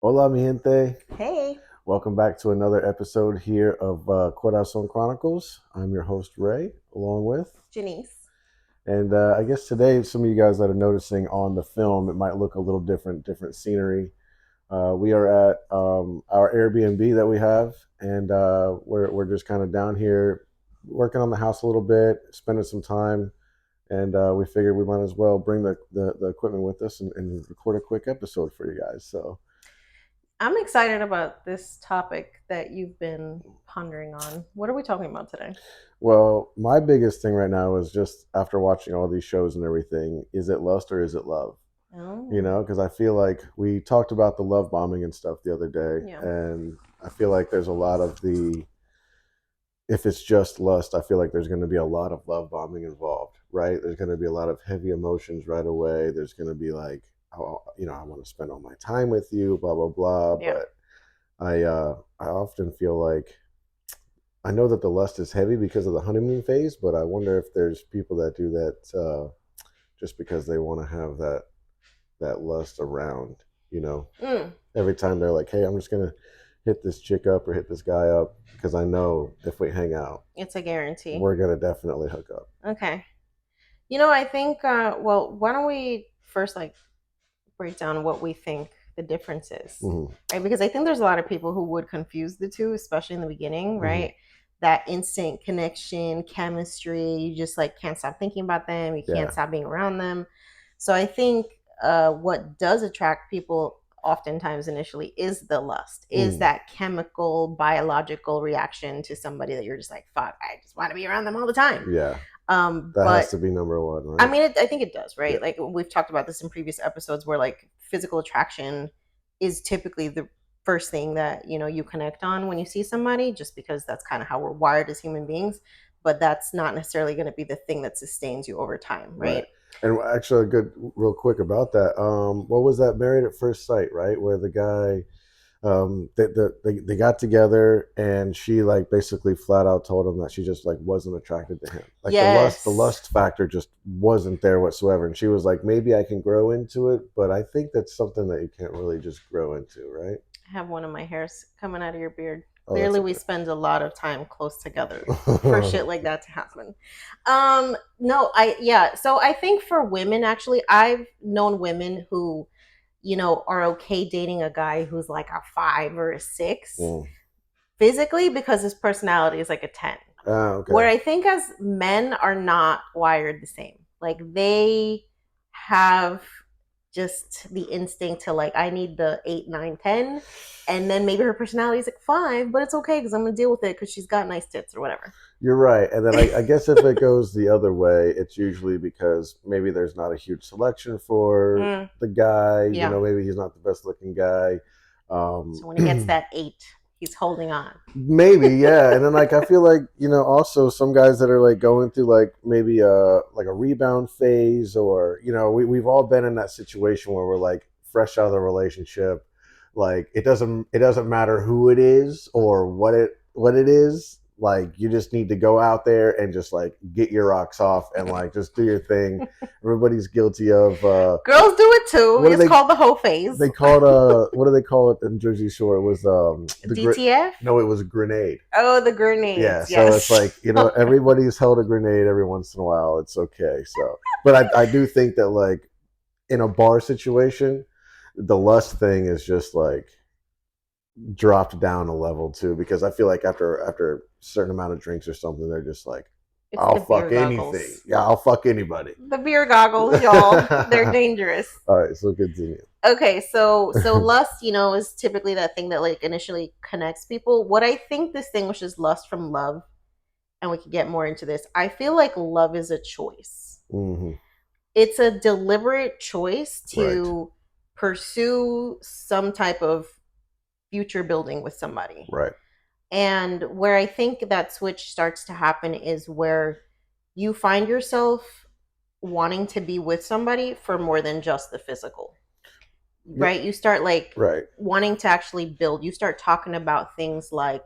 Hola, mi gente. Hey, Welcome back to another episode here of Corazon Chronicles. I'm your host, Ray, along with. Jannese. And I guess today, some of you guys that are noticing on the film, it might look a little different scenery. We are at our Airbnb that we have, and we're just kind of down here working on the house a little bit, spending some time. And we figured we might as well bring the equipment with us and record a quick episode for you guys. So, I'm excited about this topic that you've been pondering on. What are we talking about today? well, my biggest thing right now is just after watching all these shows and everything, is it lust or is it love? Oh, Because I feel like we talked about the love bombing and stuff the other day, yeah. and I feel like there's a lot of if it's just lust, I feel like there's going to be a lot of love bombing involved, right? There's going to be a lot of heavy emotions right away. There's going to be like, oh, I want to spend all my time with you, blah blah blah. Yeah. But I often feel like I know that the lust is heavy because of the honeymoon phase, but I wonder if there's people that do that just because they want to have that lust around. You know, Mm, every time they're like, "Hey, I'm just gonna hit this chick up or hit this guy up because I know if we hang out, it's a guarantee. we're gonna definitely hook up." Okay. I think, well, why don't we first break down what we think the difference is, Hmm. right? Because I think there's a lot of people who would confuse the two, especially in the beginning, Hmm. right? That instant connection, chemistry, you just like can't stop thinking about them, you can't Yeah. stop being around them. So I think what does attract people oftentimes initially is the lust, is Mm. that chemical, biological reaction to somebody that you're just like, fuck, I just want to be around them all the time. Yeah. That has But to be number one, I right? mean, I think it does, Yeah. right? Like we've talked about this in previous episodes, where like physical attraction is typically the first thing that you connect on when you see somebody, just because that's kind of how we're wired as human beings. But that's not necessarily going to be the thing that sustains you over time, Right. right? And actually, good, real quick about that. What was that? Married at First Sight, right? Where the guy, they got together, and she like basically flat out told him that she just like wasn't attracted to him. Like the Yes, lust factor just wasn't there whatsoever. And she was like, maybe I can grow into it, but I think that's something that you can't really just grow into, right? I have one of my hairs coming out of your beard. Oh, that's Clearly, we okay. spend a lot of time close together for shit like that to happen. No, yeah. So I think for women, actually, I've known women who are okay dating a guy who's like a 5 or a 6 Mm. physically because his personality is like a 10. Ah, Where okay. I think as men are not wired the same. Like they have just the instinct to like, I need the 8, 9, 10. And then maybe her personality is like 5, but it's okay because I'm gonna deal with it because she's got nice tits or whatever. You're right. And then I guess if it goes the other way, it's usually because maybe there's not a huge selection for Mm, the guy. yeah. Maybe he's not the best looking guy. So when he gets that 8, he's holding on. Maybe, yeah. And then like I feel like, also some guys that are like going through like maybe a rebound phase, or we've all been in that situation where we're like fresh out of the relationship. Like it doesn't matter who it is or what it is. Like you just need to go out there and just like get your rocks off and like just do your thing. Everybody's guilty of Girls do it too. what do It's they called the whole phase. they called what do they call it in Jersey Shore? It was DTF? no, it was a grenade. Oh, the Yeah, grenades. so it's Yes. like everybody's held a grenade every once in a while. It's okay. So, but I do think that like in a bar situation, the lust thing is just like dropped down a level too, because I feel like after a certain amount of drinks or something, they're just like, It's I'll the fuck beer anything. goggles. Yeah, I'll fuck anybody. The beer goggles, y'all. They're dangerous. All right, so continue. Okay, so lust, is typically that thing that like initially connects people. What I think distinguishes lust from love, and we can get more into this. I feel like love is a choice. Hmm. It's a deliberate choice Right, to pursue some type of future building with somebody. right. And where I think that switch starts to happen is where you find yourself wanting to be with somebody for more than just the physical, Yeah, right? You start like right, wanting to actually build. You start talking about things like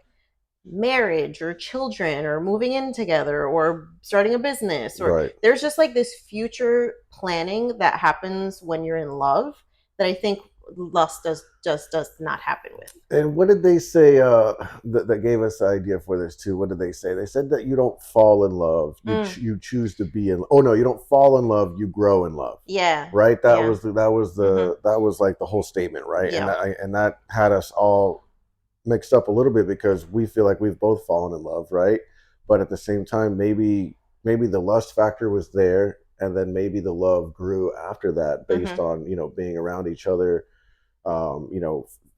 marriage or children or moving in together or starting a business, or right. there's just like this future planning that happens when you're in love that I think lust does not happen with. And what did they say that gave us the idea for this too? What did they say? They said that you don't fall in love, you choose to be in. Oh no, you don't fall in love, you grow in love. Yeah. Right. That Yeah. was that was like the whole statement, right? Yeah. And that had us all mixed up a little bit because we feel like we've both fallen in love, right? But at the same time, maybe the lust factor was there, and then maybe the love grew after that based on being around each other,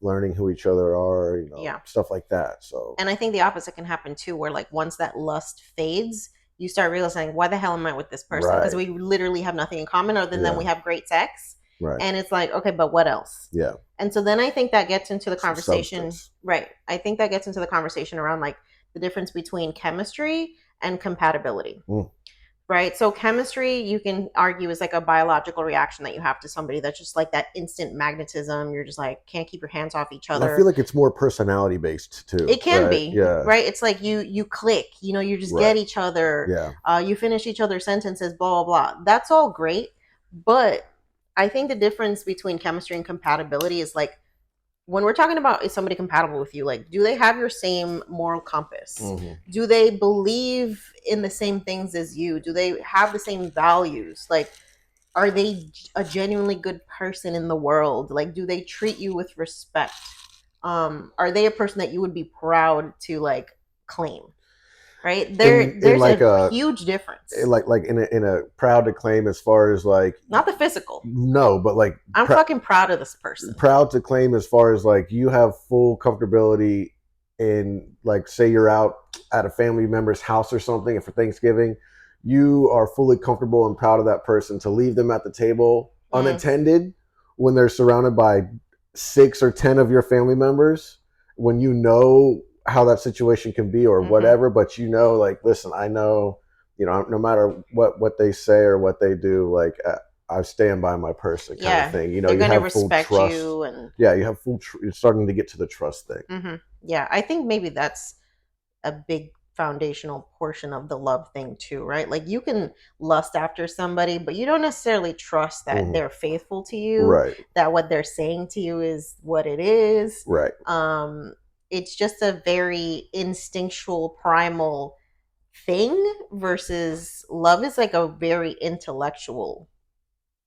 learning who each other are, Yeah. stuff like that. So, and I think the opposite can happen too, where like once that lust fades, you start realizing, why the hell am I with this person? Because right, we literally have nothing in common other than we yeah, have great sex. right, And it's like, okay, but what else? yeah, And so then I think that gets into the some conversation, substance. right? I think that gets into the conversation around like the difference between chemistry and compatibility. Mm. Right. So chemistry, you can argue, is like a biological reaction that you have to somebody that's just like that instant magnetism. You're just like, can't keep your hands off each I feel other. like it's more personality based too, It can right? be, Yeah, right? It's like you click, you just right, get each other, yeah, you finish each other's sentences, blah blah blah. That's all great, but I think the difference between chemistry and compatibility is like when we're talking about, is somebody compatible with you, like do they have your same moral compass? mm-hmm. Do they believe in the same things as you? Do they have the same values? Like, are they a genuinely good person in the world? Like, do they treat you with respect? Are they a person that you would be proud to like claim? Right In there's like a a huge difference. like in a proud to claim as far as like Not the physical. no, but like I'm fucking proud of this person. proud to claim as far as like you have full comfortability in, like, say you're out at a family member's house or something, and for Thanksgiving you are fully comfortable and proud of that person to leave them at the table unattended when they're surrounded by 6 or 10 of your family members, when you know how that situation can be or whatever, but like, listen, I know, no matter what they say or what they do, like, I stand by my person, kind of Yeah, thing. they're You gonna have full respect trust. you. And Yeah, you have you're starting to get to the trust thing. yeah, I think maybe that's a big foundational portion of the love thing too, right? Like you can lust after somebody, but you don't necessarily trust that Mm-hmm. they're faithful to you, Right, that what they're saying to you is what it is. right, It's just a very instinctual, primal thing versus love is like a very intellectual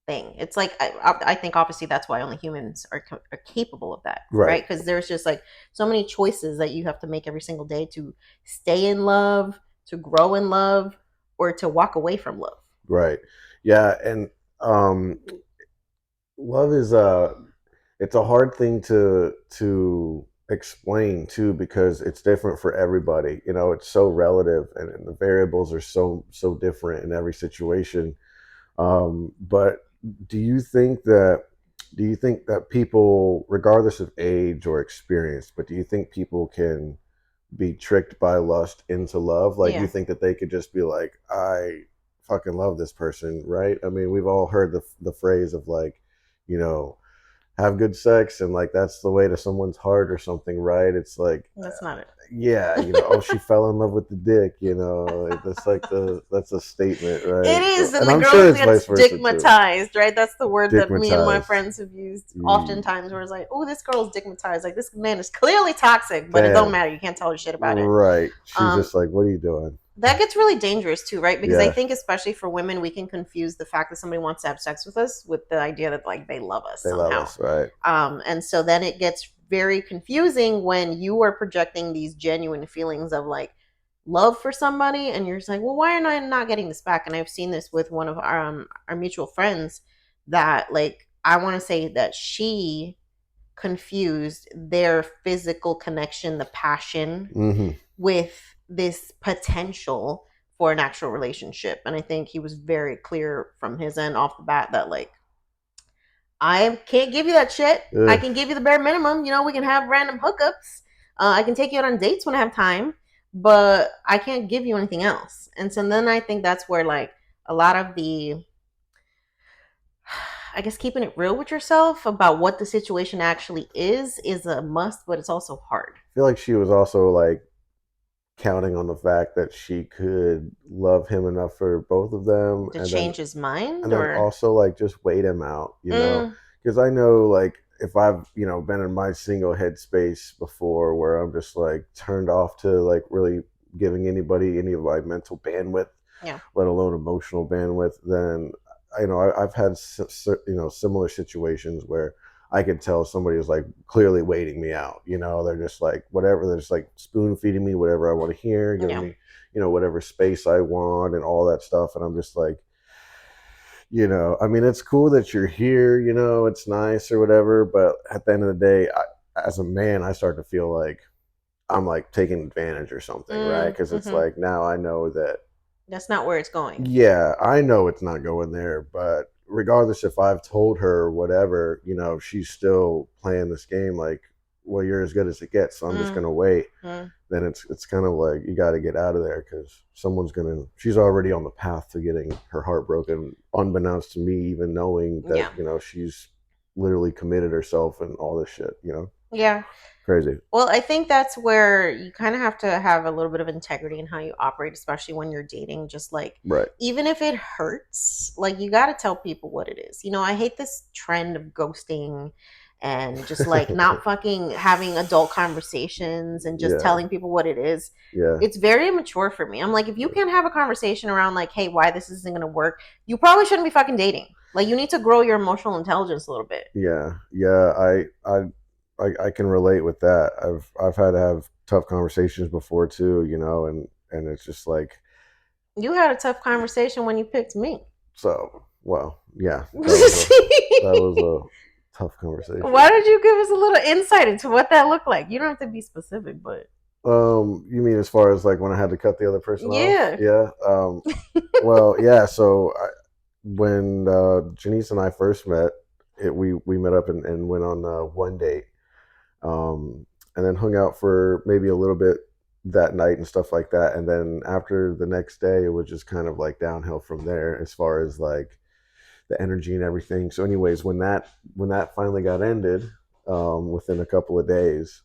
thing. It's like I think obviously that's why only humans are capable of that, right, right? Because there's just like so many choices that you have to make every single day to stay in love, to grow in love, or to walk away from love. right. Yeah, and um, love is it's a hard thing to explain too, because it's different for everybody. It's so relative, and the variables are so different in every situation. But do you think that people, regardless of age or experience, but do you think people can be tricked by lust into love? Like, you Yeah. think that they could just be like, I fucking love this person, right? I mean, we've all heard the phrase of like, you know, have good sex, and like that's the way to someone's heart or something, right? It's like, That's not it. yeah, oh, she fell in love with the dick, that's like that's a statement, It right? So, is, and and the I'm sure girls it's get vice versa too. stigmatized, right? That's the word that me and my Stigmatized. friends have used oftentimes, where it's like, oh, this girl's stigmatized. Like, this man is clearly toxic, but it don't Damn. matter. You can't tell her shit about it. Right. She's Um, just like, what are you doing? that gets really dangerous too, right? Because I Yeah, think especially for women, we can confuse the fact that somebody wants to have sex with us with the idea that like they love us they love somehow. us, right? And so then it gets very confusing when you are projecting these genuine feelings of like love for somebody, and you're just like, well, why am I not getting this back? And I've seen this with one of our mutual friends, that like I want to say that she confused their physical connection, the passion, Mm-hmm. with this potential for an actual relationship. And I think he was very clear from his end off the bat that like, I can't give you that shit. I Ugh. can give you the bare minimum. We can have random hookups. I can take you out on dates when I have time, but I can't give you anything else. And so then I think that's where like a lot of the, I guess, keeping it real with yourself about what the situation actually is a must, but it's also hard. I feel like she was also like counting on the fact that she could love him enough for both of them, To and then change his mind, and then or also like just wait him out, mm, because I know, like, if I've, you know, been in my single headspace before where I'm just like turned off to like really giving anybody any of my mental bandwidth, Yeah. let alone emotional bandwidth, then you know I've had you know similar situations where I could tell somebody is like clearly waiting me out. You know, they're just like whatever, they're just like spoon feeding me whatever I want to hear, giving Yeah. me, you know, whatever space I want and all that stuff. And I'm just like, you know, I mean, it's cool that you're here, you know, it's nice or whatever. But at the end of the day, as a man, I start to feel like I'm like taking advantage or something, right? Because it's Mm-hmm. like now I know that, That's not where it's going. yeah, I know it's not going there, but regardless if I've told her whatever, you know, she's still playing this game like, well, you're as good as it gets, so I'm just gonna wait. Mm-hmm. Then it's kind of like you got to get out of there because she's already on the path to getting her heart broken, unbeknownst to me, even knowing that Yeah. you know she's literally committed herself and all this shit. You know, Yeah. crazy. Well, I think that's where you kind of have to have a little bit of integrity in how you operate, especially when you're dating. Just like, Right. even if it hurts, like, you got to tell people what it is. You know, I hate this trend of ghosting and just like not fucking having adult conversations and just Yeah. telling people what it is. Yeah. It's very immature for me. I'm like, if you can't have a conversation around, like, hey, why this isn't going to work, you probably shouldn't be fucking dating. Like, you need to grow your emotional intelligence a little bit. Yeah. Yeah. I can relate with that. I've had to have tough conversations before too. You know, and it's just like You had a tough conversation when you picked me. so. Well, yeah. Why That was a tough conversation. don't you give us a little insight into what that looked like? You don't have to be specific, but You mean as far as like when I had to cut the other person off? yeah. Yeah. Well, yeah. So when Jannese and I first met, we met up and went on one date, and then hung out for maybe a little bit that night and stuff like that. And then after the next day, it was just kind of like downhill from there as far as like the energy and everything. So, anyways, when that finally got ended, within a couple of days,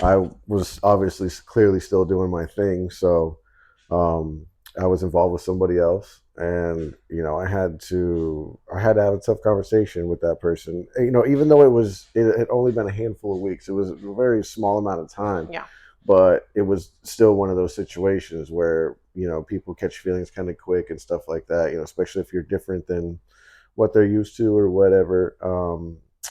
I was obviously clearly still doing my thing. So um, I was involved with somebody else, and you know I had to have a tough conversation with that person. You know, even though it had only been a handful of weeks, it was a very small amount of time, Yeah. but it was still one of those situations where you know people catch feelings kind of quick and stuff like that. You know, especially if you're different than what they're used to or whatever.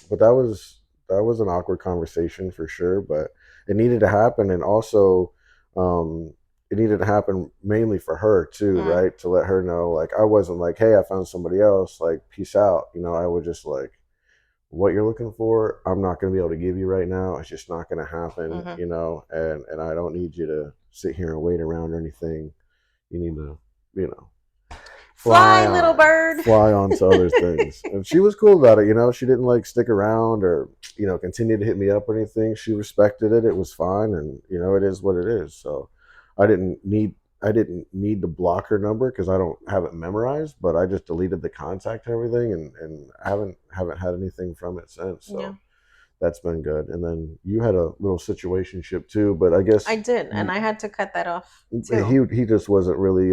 But that was an awkward conversation for sure, but it needed to happen, and also um, it needed to happen mainly for her too, Mm, right? To let her know, like I wasn't like, hey, I found somebody else, like peace out. You know, I was just like, what you're looking for, I'm not going to be able to give you right now. It's just not going to happen, hmm you know, and I don't need you to sit here and wait around or anything. You need to, you know, Fly, little bird. fly on to other things. And she was cool about it, you know. She didn't like stick around or, you know, continue to hit me up or anything. She respected it. It was fine, and you know, it is what it is. So I didn't need to block her number because I don't have it memorized, but I just deleted the contact and everything, and haven't had anything from it since. Yeah, So that's been good. And then you had a little situationship too, but I I guess did, and I had to cut that off too. he just wasn't really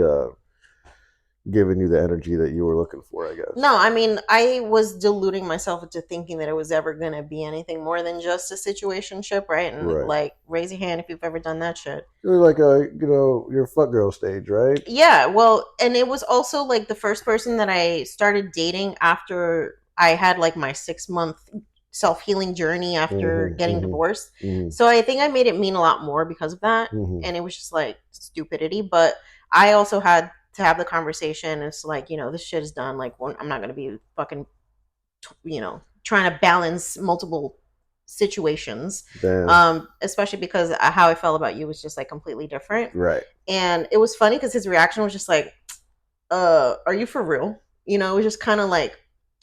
giving you the energy that you were looking for, I guess. No, I mean, I was deluding myself into thinking that it was ever going to be anything more than just a situationship, right? And Right. like, raise your hand if you've ever done that shit. You're like a, you know, your fuck girl stage, right? Yeah, well, and it was also like the first person that I started dating after I had like my 6 month self healing journey after Mm-hmm. getting Mm-hmm. divorced. Mm-hmm. So I think I made it mean a lot more because of that. Mm-hmm. And it was just like stupidity. But I also had to have the conversation. It's like, this shit is done. Like, I'm not going to be fucking, trying to balance multiple situations. Damn. Especially because how I felt about you was just like completely different. Right. And it was funny because his reaction was just like, are you for real? It was just kind of like,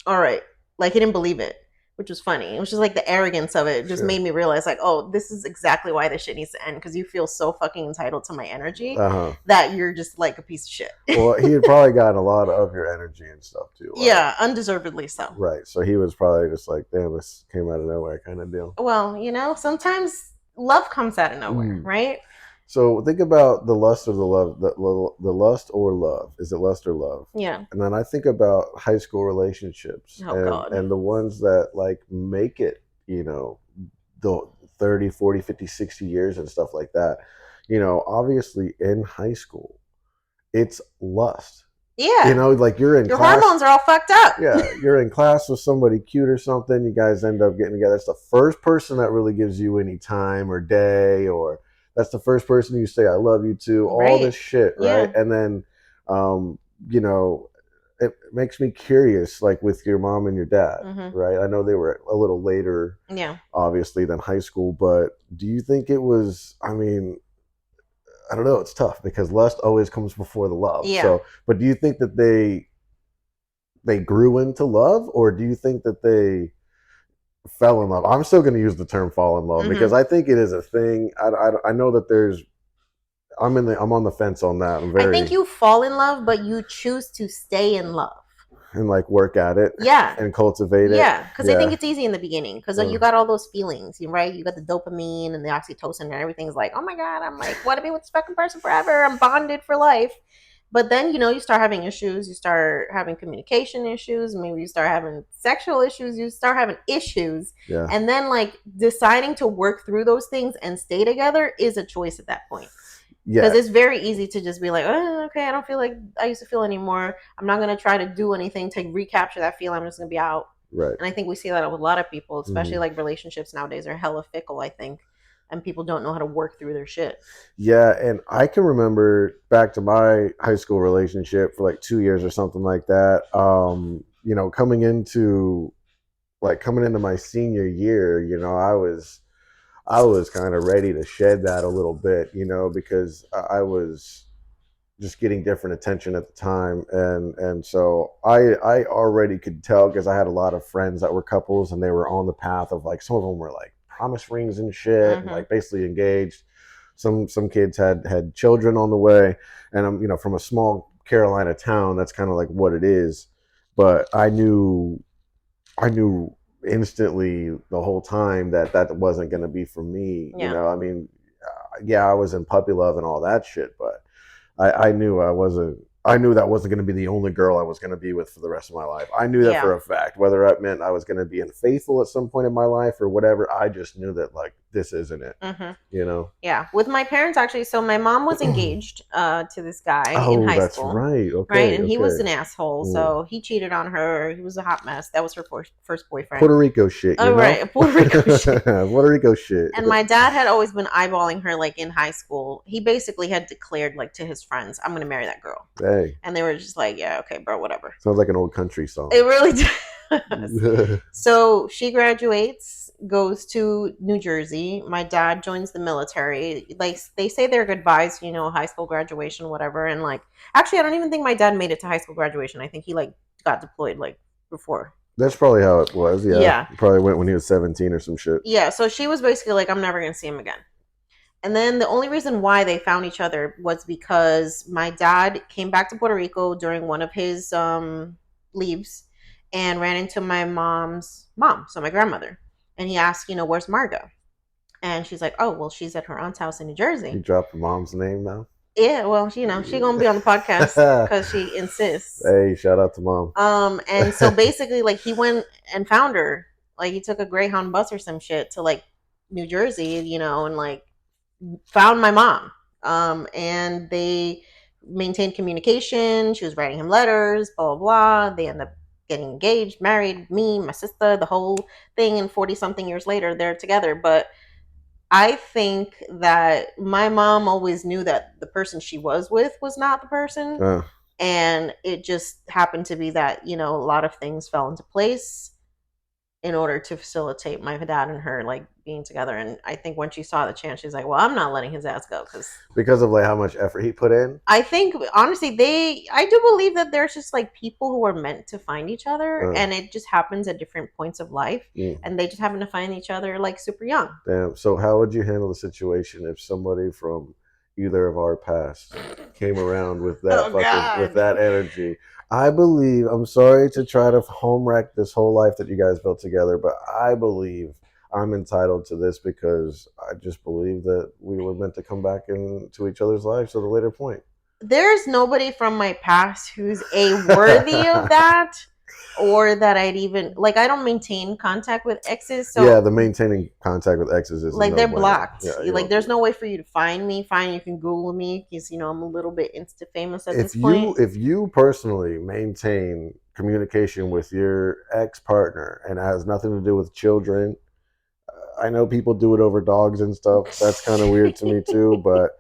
all right. Like, he didn't believe it, which was funny. It was just like the arrogance of it just Sure. made me realize, like, oh, this is exactly why this shit needs to end, because you feel so fucking entitled to my energy Uh-huh. that you're just like a piece of shit. Well, he had probably gotten a lot of your energy and stuff too. Right? Yeah, undeservedly so. Right. So he was probably just like, damn, this came out of nowhere kind of deal. Well, sometimes love comes out of nowhere, right? So think about the lust or the love, the lust or love. Is it lust or love? Yeah. And then I think about high school relationships Oh God. and the ones that like make it you know, the 30, 40, 50, 60 years and stuff like that. Obviously in high school, it's lust. Yeah. Like you're in Your class. hormones are all fucked up. Yeah, you're in class with somebody cute or something. You guys end up getting together. It's the first person that really gives you any time or day, or that's the first person you say "I love you" to. All this Right. shit, right? Yeah. And then, you know, it makes me curious, like with your mom and your dad, Mm-hmm. right? I know they were a little later, Yeah. obviously, than high school, but do you think it was? I mean, I don't know. It's tough because lust always comes before the love. Yeah. So, but do you think that they grew into love, or do you think that they fell in love? I'm still going to use the term fall in love because Mm-hmm. I think it is a thing. I know that there's I'm on the fence on that. I'm I think very you fall in love, but you choose to stay in love. and like work at it Yeah. and cultivate it. Yeah, because I think Yeah. it's easy in the beginning because you Uh, got all those feelings, right? You got the dopamine and the oxytocin and everything's like, oh my god, I'm like, want to be with this fucking person forever. I'm bonded for life. But then you start having issues. You start having communication issues. Maybe you start having sexual issues. You start having issues, yeah. and then like deciding to work through those things and stay together is a choice at that point. Because Yeah. it's very easy to just be like, oh, okay, I don't feel like I used to feel anymore. I'm not going to try to do anything to recapture that feeling. I'm just going to be out. Right. And I think we see that with a lot of people, especially Mm-hmm. like relationships nowadays are hella fickle, I think. And people don't know how to work through their shit. Yeah, and I can remember back to my high school relationship for like 2 years or something like that. Coming into my senior year, I was kind of ready to shed that a little bit, because I was just getting different attention at the time, and so I already could tell because I had a lot of friends that were couples and they were on the path of like some of them were like promise rings and shit and Mm-hmm. like basically engaged. Some kids had children on the way, and I'm from a small Carolina town. That's kind of like what it is, but I knew instantly the whole time that wasn't going to be for me. Yeah. I mean, yeah, I was in puppy love and all that shit, but I knew I wasn't. I knew that wasn't going to be the only girl I was going to be with for the rest of my life. I knew that Yeah. for a fact. Whether that meant I was going to be unfaithful at some point in my life or whatever, I just knew that like this isn't it. Mm-hmm. You know. Yeah, with my parents actually. So my mom was engaged to this guy in Oh, high that's school, right. right? Okay. And he was Okay. an asshole. Mm. So he cheated on her. He was a hot mess. That was her first boyfriend. Puerto Rico shit, Oh, right, Puerto Rico shit. Puerto Rico shit. And my dad had always been eyeballing her like in high school. He basically had declared like to his friends, "I'm gonna marry that girl," Hey, and they were just like, "Yeah, okay, bro, whatever." sounds like an old country song. It really does. So she graduates, goes to New Jersey. My dad joins the military. Like they say their goodbyes, high school graduation, whatever. And like, actually, I don't even think my dad made it to high school graduation. I think he like got deployed like before. That's probably how it was. Yeah, Yeah, probably went when he was 17 or some shit. yeah. So she was basically like, I'm never gonna see him again. And then the only reason why they found each other was because my dad came back to Puerto Rico during one of his leaves and ran into my mom's mom, so my grandmother. And he asked, where's Margot? And she's like, oh, well, she's at her aunt's house in New He Jersey. dropped the mom's name now. Yeah, well, she gonna be on the podcast because she insists. Hey, shout out to mom. And so basically, like, he went and found her. Like, he took a Greyhound bus or some shit to like New Jersey, and like found my mom. And they maintained communication. She was writing him letters, blah, blah, blah. They end up getting engaged, married, me, my sister, the whole thing. And 40 something years later, they're together. But I think that my mom always knew that the person she was with was not the person. And it just happened to be that, a lot of things fell into place in order to facilitate my dad and her like being together. And I think when she saw the chance, she's like, "Well, I'm not letting his ass go," because of like how much effort he put in. I think honestly, I do believe that there's just like people who are meant to find each other, and it just happens at different points of life, and they just happen to find each other like super young. Damn. So how would you handle the situation if somebody from either of our past came around with that with that energy? I believe, I'm sorry to try to home wreck this whole life that you guys built together, but I believe I'm entitled to this because I just believe that we were meant to come back into each other's lives at a later point. There's nobody from my past who's worthy of that. or that I'd even like. I don't maintain contact with exes, Yeah, so the maintaining contact with exes is a like no they're bueno. blocked. Yeah, you Like don't do there's no that. way for you to find me. Fine, you can Google me because I'm a little bit insta famous at If this point. you personally maintain communication with your ex partner and it has nothing to do with children, I know people do it over dogs and stuff. That's kind of weird to me too, but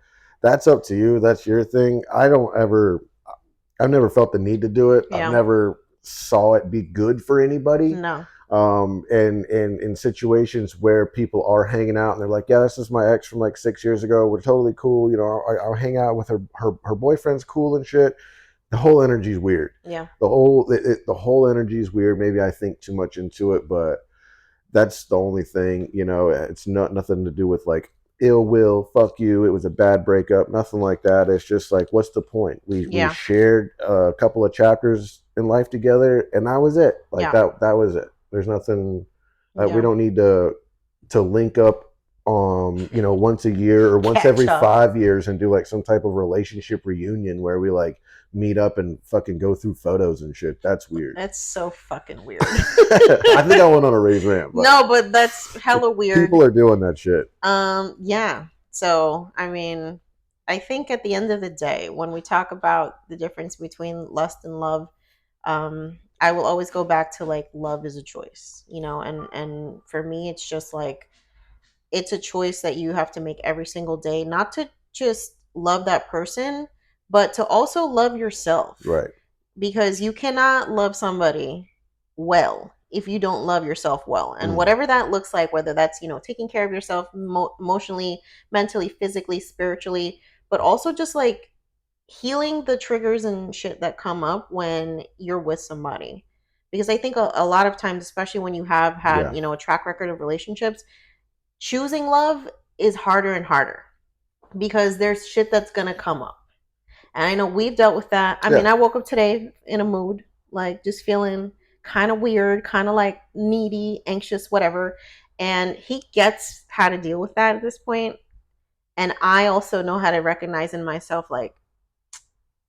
that's up to you. That's your thing. I've never felt the need to do it. I've Yeah. never saw it be good for anybody. No. And in situations where people are hanging out and they're like, yeah, this is my ex from like 6 years ago. We're totally cool. You know, I'll hang out with her boyfriend's cool and shit. The whole energy is weird. Yeah. The whole energy is weird. Maybe I think too much into it, but that's the only thing. You know, it's not nothing to do with like ill will. Fuck you. It was a bad breakup. Nothing like that. It's just like, what's the point? We Yeah. shared a couple of chapters in life together, and that was it. Like Yeah. that was it. There's nothing. We Yeah. don't need to link up once a year or once Catch every up. 5 years and do like some type of relationship reunion where we like meet up and fucking go through photos and shit. That's weird. That's so fucking weird. I think I went on a raised rant, but No, but that's hella weird. people are doing that shit. Yeah. So, I mean, I think at the end of the day, when we talk about the difference between lust and love, I will always go back to like love is a choice, and for me, it's just like it's a choice that you have to make every single day, not to just love that person, but to also love yourself, Right. because you cannot love somebody well if you don't love yourself well. And Mm. whatever that looks like, whether that's taking care of yourself emotionally, mentally, physically, spiritually, but also just like healing the triggers and shit that come up when you're with somebody. Because I think a lot of times, especially when you have had Yeah. a track record of relationships, choosing love is harder and harder because there's shit that's gonna come up. And I know we've dealt with that. I mean, Yeah. I woke up today in a mood, like just feeling kind of weird, kind of like needy, anxious, whatever. And he gets how to deal with that at this point. And I also know how to recognize in myself, like,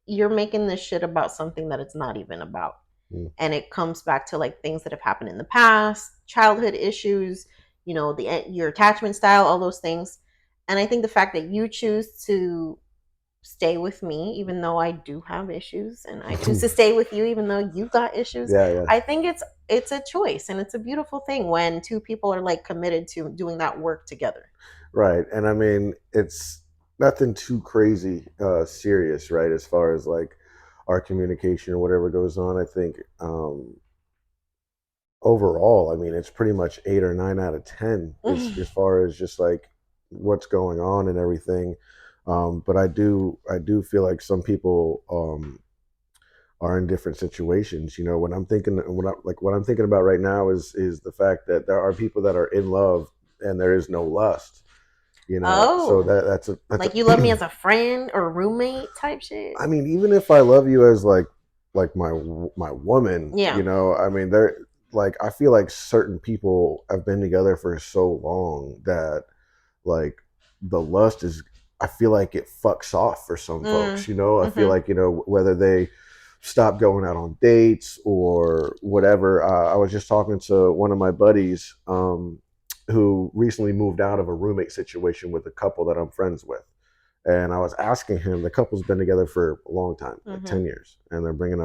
you're making this shit about something that it's not even about. Mm. And it comes back to like things that have happened in the past, childhood issues, your attachment style, all those things. And I think the fact that you choose to stay with me even though I do have issues, and I choose to stay with you even though you got issues, Yeah, yeah. I think it's a choice, and it's a beautiful thing when two people are like committed to doing that work together. Right. And I mean, it's nothing too crazy serious, right? As far as like our communication or whatever goes on, I think overall, I mean, it's pretty much 8 or 9 out of 10 as far as just like what's going on and everything. But I do feel like some people are in different situations. You know, what I'm thinking about right now is the fact that there are people that are in love and there is no lust. You know, so Oh, that's like you love me a as a friend or roommate type shit. I mean, even if I love you as like my woman, Yeah. I mean, there like I feel like certain people have been together for so long that like the lust is I feel like it fucks off for some folks. I feel Mm-hmm. like whether they stop going out on dates or whatever. I was just talking to one of my buddies who recently moved out of a roommate situation with a couple that I'm friends with. And I was asking him, the couple's been together for a long time, like Mm-hmm. 10 years, and they're bringing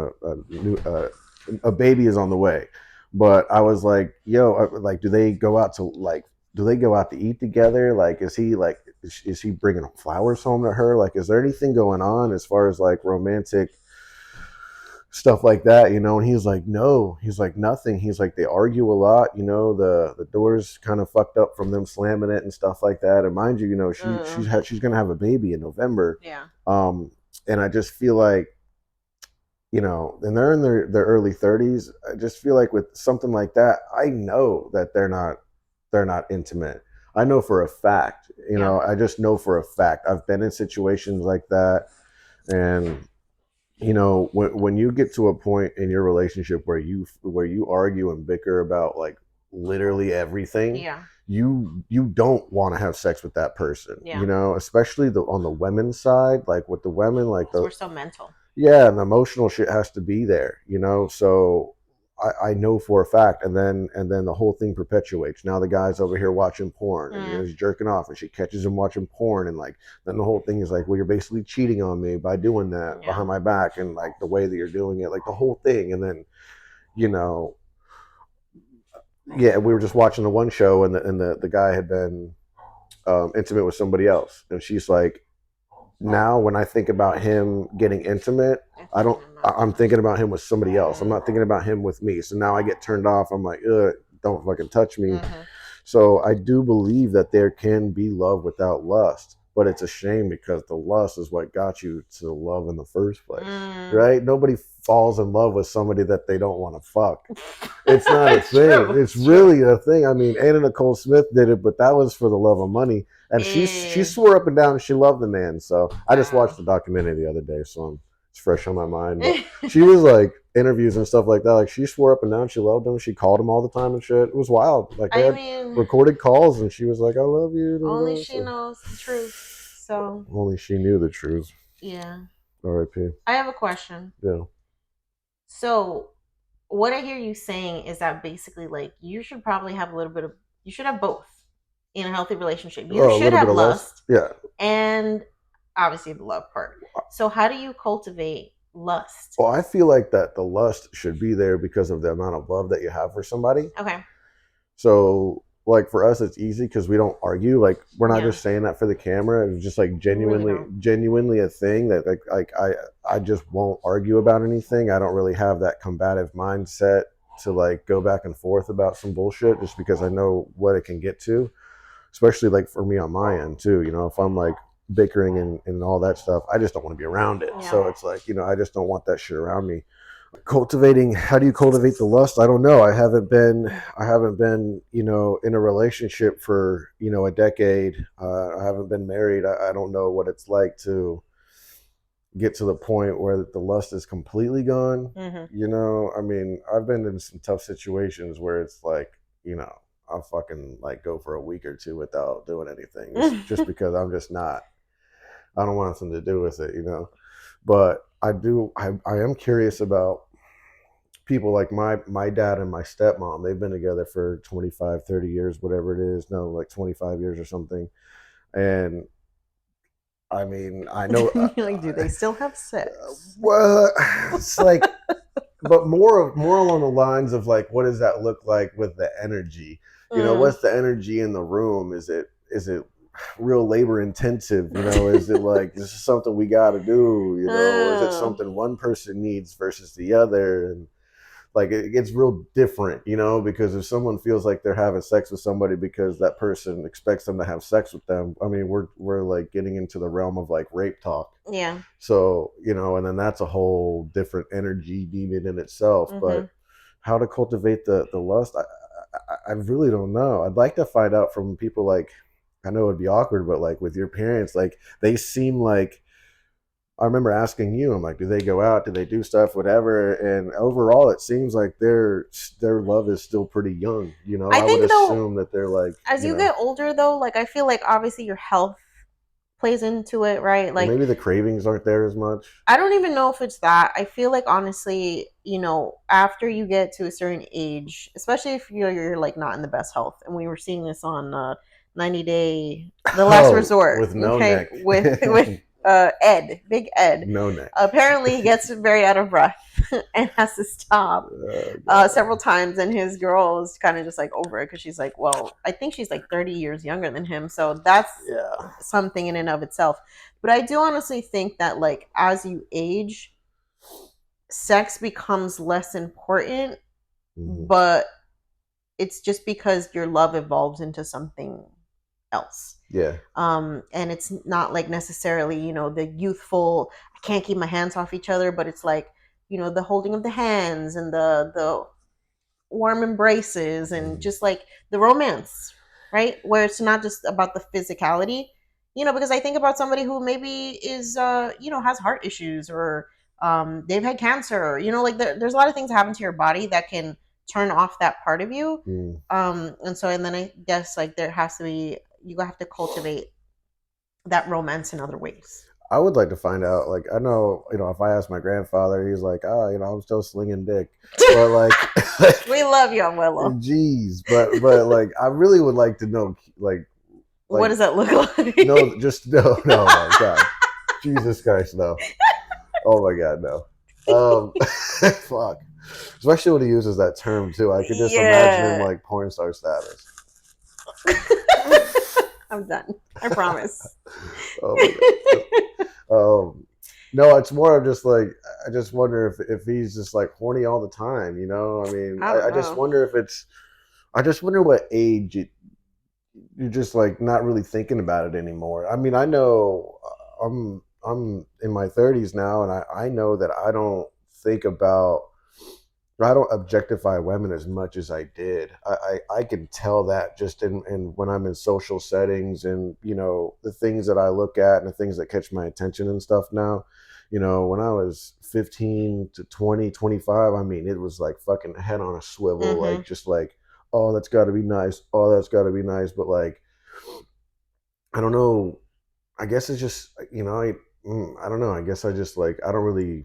a baby is on the way. But I was like, yo, like, do they go out to eat together? Like, is he bringing flowers home to her? Like, is there anything going on as far as like romantic stuff like that, and he's like, no, he's like, nothing. He's like, they argue a lot, the doors kind of fucked up from them slamming it and stuff like that. And mind you, she's gonna have a baby in November. Yeah. And I just feel like, and they're in their early 30s. I just feel like with something like that, I know that they're not intimate. I know for a fact, Yeah. I just know for a fact. I've been in situations like that. And when you get to a point in your relationship where you argue and bicker about like literally everything, Yeah. you don't want to have sex with that person, Yeah. especially on the women's side, like with the women, like So the we're so mental. yeah, and the emotional shit has to be there, so I know for a fact, and then the whole thing perpetuates. Now the guy's over here watching porn, and Mm. he's jerking off, and she catches him watching porn, and like then the whole thing is like, well, you're basically cheating on me by doing that Yeah. behind my back, and like the way that you're doing it, like the whole thing, and then you know, yeah, we were just watching the one show, and the guy had been intimate with somebody else, and she's like, now when I think about him getting intimate, I don't. I'm thinking about him with somebody else. I'm not thinking about him with me. So now I get turned off. I'm like, ugh, don't fucking touch me. Mm-hmm. So I do believe that there can be love without lust, but it's a shame because the lust is what got you to love in the first place, right? Nobody falls in love with somebody that they don't want to fuck. It's not a thing. True. It's really a thing. I mean, Anna Nicole Smith did it, but that was for the love of money. And she swore up and down she loved the man. So I just watched the documentary the other day, so it's fresh on my mind. But she was like interviews and stuff like that. Like she swore up and down she loved him. She called him all the time and shit. It was wild. Like they had recorded calls, and she was like, "I love you." Only she knows the truth. So only she knew the truth. Yeah. R.I.P. I have a question. Yeah. So what I hear you saying is that basically, like, you should probably have a little bit of, you should have both in a healthy relationship. You should have lust, yeah, and obviously the love part. So how do you cultivate lust? Well, I feel like that the lust should be there because of the amount of love that you have for somebody. Okay. So, like for us, it's easy because we don't argue. Like we're not just saying that for the camera. It's just like genuinely a thing that like I just won't argue about anything. I don't really have that combative mindset to like go back and forth about some bullshit just because I know what it can get to. Especially like for me on my end too. You know, if I'm like bickering and all that stuff, I just don't want to be around it. Yeah. So it's like, you know, I just don't want that shit around me. Cultivating, how do you cultivate the lust? I don't know. I haven't been, you know, in a relationship for, you know, a decade. I haven't been married. I don't know what it's like to get to the point where the lust is completely gone. Mm-hmm. You know, I mean, I've been in some tough situations where it's like, you know, I'll fucking like go for a week or two without doing anything just because I'm just not, I don't want something to do with it, you know. But I am curious about people like my dad and my stepmom. They've been together for 25, 30 years, whatever it is. No, like 25 years or something. And I mean, I know. Like, do they still have sex? Well, it's like, but more along the lines of like, what does that look like with the energy? You know, what's the energy in the room? Is it real labor intensive? You know, is it like this is something we got to do? You know, is it something one person needs versus the other? And like it gets real different, you know, because if someone feels like they're having sex with somebody because that person expects them to have sex with them, I mean, we're like getting into the realm of like rape talk. Yeah. So, you know, and then that's a whole different energy demon in itself. Mm-hmm. But how to cultivate the lust, I really don't know. I'd like to find out from people like, I know it'd be awkward, but like with your parents, like they seem like, I remember asking you, I'm like, do they go out? Do they do stuff? Whatever. And overall, it seems like their love is still pretty young. You know, I would assume that they're like, as you get older, though, like I feel like obviously your health plays into it, right? Like maybe the cravings aren't there as much. I don't even know if it's that. I feel like honestly, you know, after you get to a certain age, especially if you're like not in the best health, and we were seeing this on 90 Day, The Last Resort, with no neck, with Ed, Big Ed. No neck. Apparently, he gets very out of breath and has to stop several times. And his girl is kind of just like over it because she's like, well, I think she's like 30 years younger than him. So that's something in and of itself. But I do honestly think that like as you age, sex becomes less important, but it's just because your love evolves into something else. Yeah. And it's not like necessarily, you know, the youthful, I can't keep my hands off each other, but it's like, you know, the holding of the hands and the warm embraces and just like the romance, right? Where it's not just about the physicality, you know, because I think about somebody who maybe is, you know, has heart issues or they've had cancer, you know, like there's a lot of things that happen to your body that can turn off that part of you. And so, and then I guess like there has to be, you have to cultivate that romance in other ways. I would like to find out. Like, I know, if I ask my grandfather, he's like, "Ah, I'm still slinging dick," but like, We love you, Abuelo. geez, but like, I really would like to know, What like, does that look like? no, just no, no, no, God, Jesus Christ, no, oh my God, no, fuck, especially when he uses that term too. I could just imagine him Yeah. like porn star status. I'm done. I promise. Oh my God. No, it's more of just like I just wonder if he's just like horny all the time. I mean, I I, don't I just know. wonder if it's. I just wonder what age you're just like not really thinking about it anymore. I mean, I know I'm in my 30s now, and I know that I don't objectify women as much as I did. I can tell that just in when I'm in social settings and the things that I look at and the things that catch my attention and stuff now. When I was 15 to 20, 25, I mean, it was like fucking head on a swivel, Mm-hmm. like just like, oh, that's got to be nice. Oh, that's got to be nice. But like, I don't know. I guess it's just, I don't know. I guess I just like, I don't really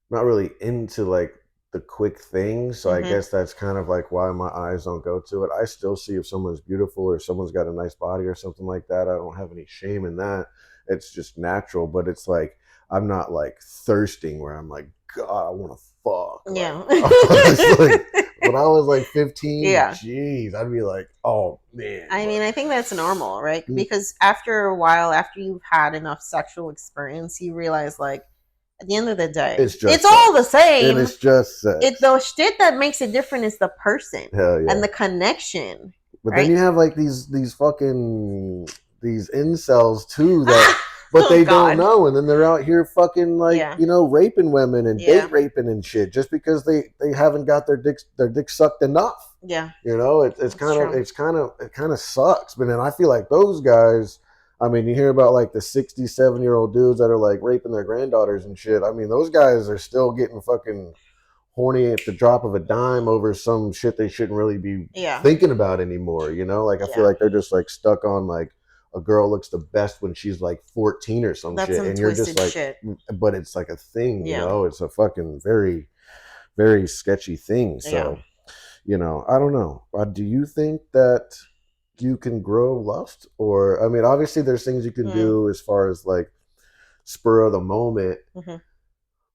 not really into like the quick things. So I Mm-hmm. guess that's kind of like why my eyes don't go to it. I still see if someone's beautiful or someone's got a nice body or something like that. I don't have any shame in that. It's just natural, but it's like I'm not like thirsting where I'm like, God, I want to fuck. Like Yeah. I was like when I was like 15, Yeah. geez, I'd be like, oh man, I mean, but I think that's normal, right? mm, Because after a while, after you've had enough sexual experience, you realize, like, at the end of the day, it's it's just all the sex. And same. it's just It sex. the shit that makes it different is the person Hell and yeah. the connection, But then right? you have like these fucking these incels too that but Oh they don't God. know and then they're out here fucking like, Yeah. raping women and Yeah. date raping and shit just because they haven't got their dick sucked enough. Yeah. It's That's kind of true. it kind of sucks. But then I feel like those guys, I mean, you hear about like the 67-year-old dudes that are like raping their granddaughters and shit. I mean, those guys are still getting fucking horny at the drop of a dime over some shit they shouldn't really be Yeah. thinking about anymore. Like I feel Yeah. like they're just like stuck on like a girl looks the best when she's like 14 or some That's shit, some and you're just twisted like, shit. but it's like a thing. Yeah. It's a fucking very very sketchy thing. Yeah. So I don't know. Do you think that you can grow lust, or I mean, obviously there's things you can Mm. do as far as like spur of the moment, Hmm.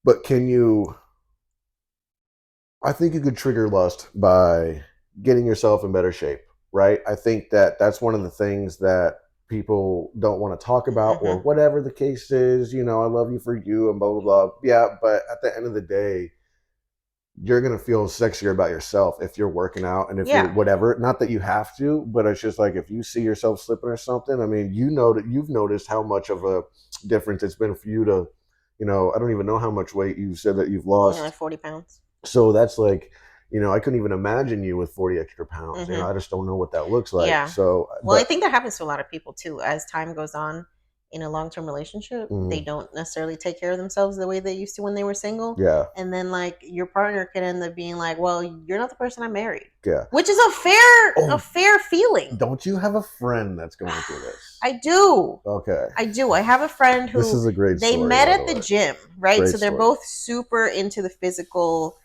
but can you I think you could trigger lust by getting yourself in better shape, right? I think that that's one of the things that people don't want to talk about or Hmm. whatever the case is. I love you for you and blah, blah, blah. Yeah, but at the end of the day, you're going to feel sexier about yourself if you're working out and if you're Yeah. whatever. Not that you have to, but it's just like if you see yourself slipping or something, I mean, that you've noticed how much of a difference it's been for you to, I don't even know how much weight you said that you've Like lost, 40 pounds. so that's like, I couldn't even imagine you with 40 extra pounds. Hmm. I just don't know what that looks like. Yeah. So, Well, I but think that happens to a lot of people too. As time goes on in a long term relationship, they mm, don't necessarily take care of themselves the way they used to when they were single. yeah, And then, like, your partner could end up being like, well, you're not the person I married. yeah. Which is a Oh, fair feeling. don't you have a friend that's going through this? I do. Okay. I do. I have a friend This who is a great they story, met by the at the way. gym, right? Great So they're story. both super into the physical,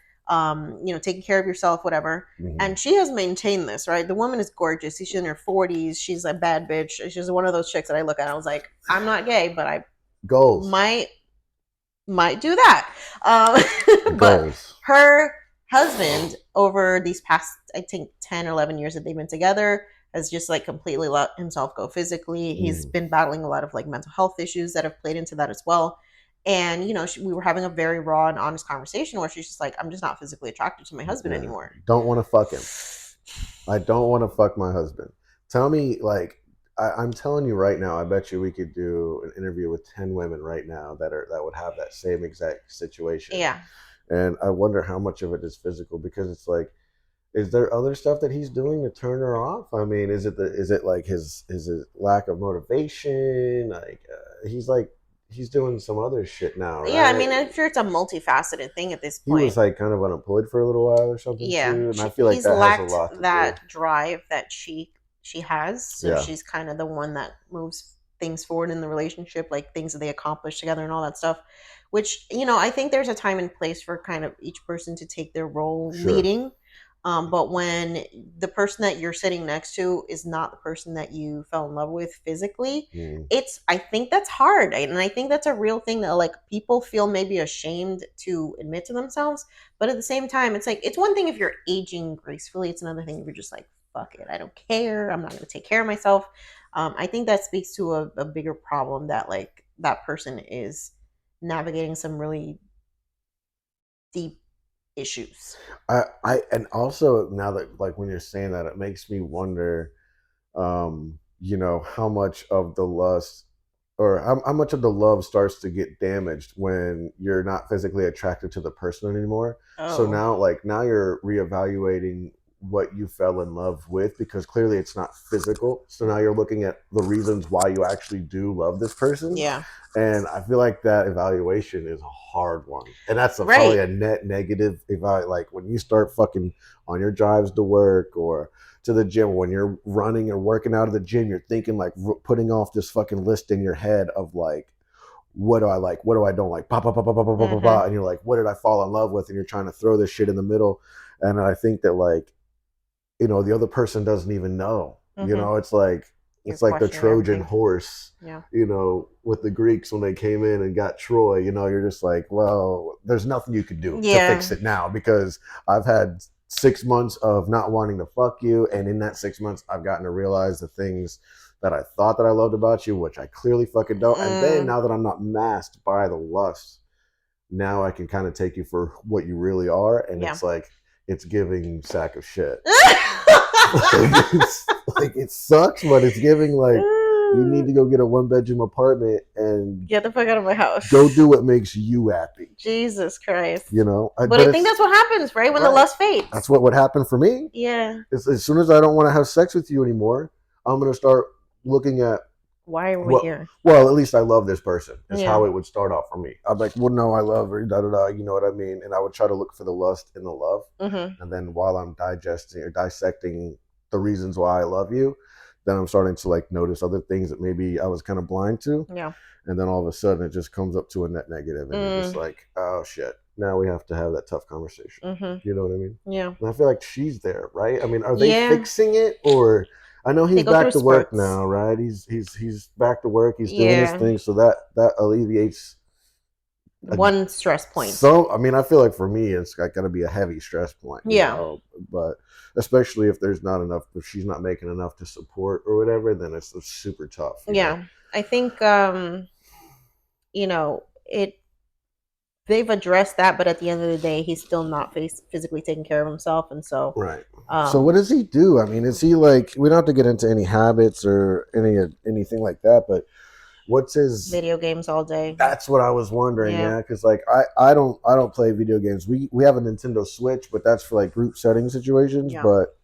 taking care of yourself, whatever. Mm-hmm. And she has maintained this, right? The woman is gorgeous. She's in her 40s. She's a bad bitch. She's one of those chicks that I look at. I was like, I'm not gay, but I Goals. might do that. But Goals. her husband, over these past, I think, 10 or 11 years that they've been together, has just like completely let himself go physically. He's Mm, been battling a lot of like mental health issues that have played into that as well. And, we were having a very raw and honest conversation where she's just like, I'm just not physically attracted to my husband yeah. anymore. Don't want to fuck him. I don't want to fuck my husband. Tell me, like, I'm telling you right now. I bet you we could do an interview with 10 women right now that would have that same exact situation. Yeah. And I wonder how much of it is physical because it's like, is there other stuff that he's doing to turn her off? I mean, is it like his lack of motivation? Like he's doing some other shit now, Yeah. I right? mean, I'm sure it's a multifaceted thing at this He was point. like kind of unemployed for a little while or something Yeah, too, and I feel like he's that has a lacked lot to do. that drive that she has, so Yeah. she's kind of the one that moves things forward in the relationship, like things that they accomplish together and all that stuff. Which, you know, I think there's a time and place for kind of each person to take their role Sure. leading. But when the person that you're sitting next to is not the person that you fell in love with physically, Mm. I think that's hard. And I think that's a real thing that like people feel maybe ashamed to admit to themselves. But at the same time, it's like, it's one thing if you're aging gracefully, it's another thing if you're just like, fuck it, I don't care. I'm not going to take care of myself. I think that speaks to a bigger problem that like that person is navigating some really deep issues. And also now that like when you're saying that, it makes me wonder, how much of the lust or how much of the love starts to get damaged when you're not physically attracted to the person anymore. So Oh, now you're reevaluating what you fell in love with because clearly it's not physical. So now you're looking at the reasons why you actually do love this person. yeah. And I feel like that evaluation is a hard one. And that's probably Right. a net negative like when you start fucking on your drives to work or to the gym, when you're running or working out of the gym, you're thinking like putting off this fucking list in your head of like, what do I like? What do I don't like? Mm-hmm. And you're like, what did I fall in love with? And you're trying to throw this shit in the middle. And I think that like, the other person doesn't even know. Mm-hmm. It's like You're the questioning Trojan everything. horse. Yeah. With the Greeks when they came in and got Troy. You're just like, well, there's nothing you could do to Yeah. fix it now because I've had 6 months of not wanting to fuck you, and in that 6 months, I've gotten to realize the things that I thought that I loved about you, which I clearly fucking don't. And then Mm, now that I'm not masked by the lust, now I can kind of take you for what you really are, and yeah. it's like it's giving sack of shit. It's like it sucks, but it's giving like you need to go get a 1 bedroom apartment and Get the fuck out of my go do house. what makes you happy. Jesus Christ. But But I think it's that's what happens, right? When the right. lust fades. That's what would happen for me. Yeah. As soon as I don't want to have sex with you anymore, I'm gonna start looking at Why are we what. here? Well, at least I love this person. Is Yeah. how it would start off for me. I'm like, well, no, I love her. Da da da. You know what I mean? And I would try to look for the lust in the love, Mm-hmm. and then while I'm digesting or dissecting the reasons why I love you, then I'm starting to like notice other things that maybe I was kind of blind to, Yeah. and then all of a sudden it just comes up to a net negative, and you're just Mm, like, oh shit, now we have to have that tough conversation. mm-hmm. You know what I mean? Yeah. And I feel like she's there, right? I mean, are they Yeah. fixing it, or I know They he's go through back to work spurts. now, right? He's back to work. He's doing his Yeah. thing, so that alleviates. One stress point. So I mean, I feel like for me, it's got to be a heavy stress point, Yeah. But especially if there's not enough, if she's not making enough to support or whatever, then it's super tough. Yeah. I think you know, it they've addressed that, but at the end of the day, he's still not physically taking care of himself, and so Right. So what um, does he do? I mean, is he like? We don't have to get into any habits or anything like that, but what's his? video games all day. That's what I was wondering. Yeah, Yeah, because like I don't play video games. We have a Nintendo Switch, but that's for like group setting situations. yeah. But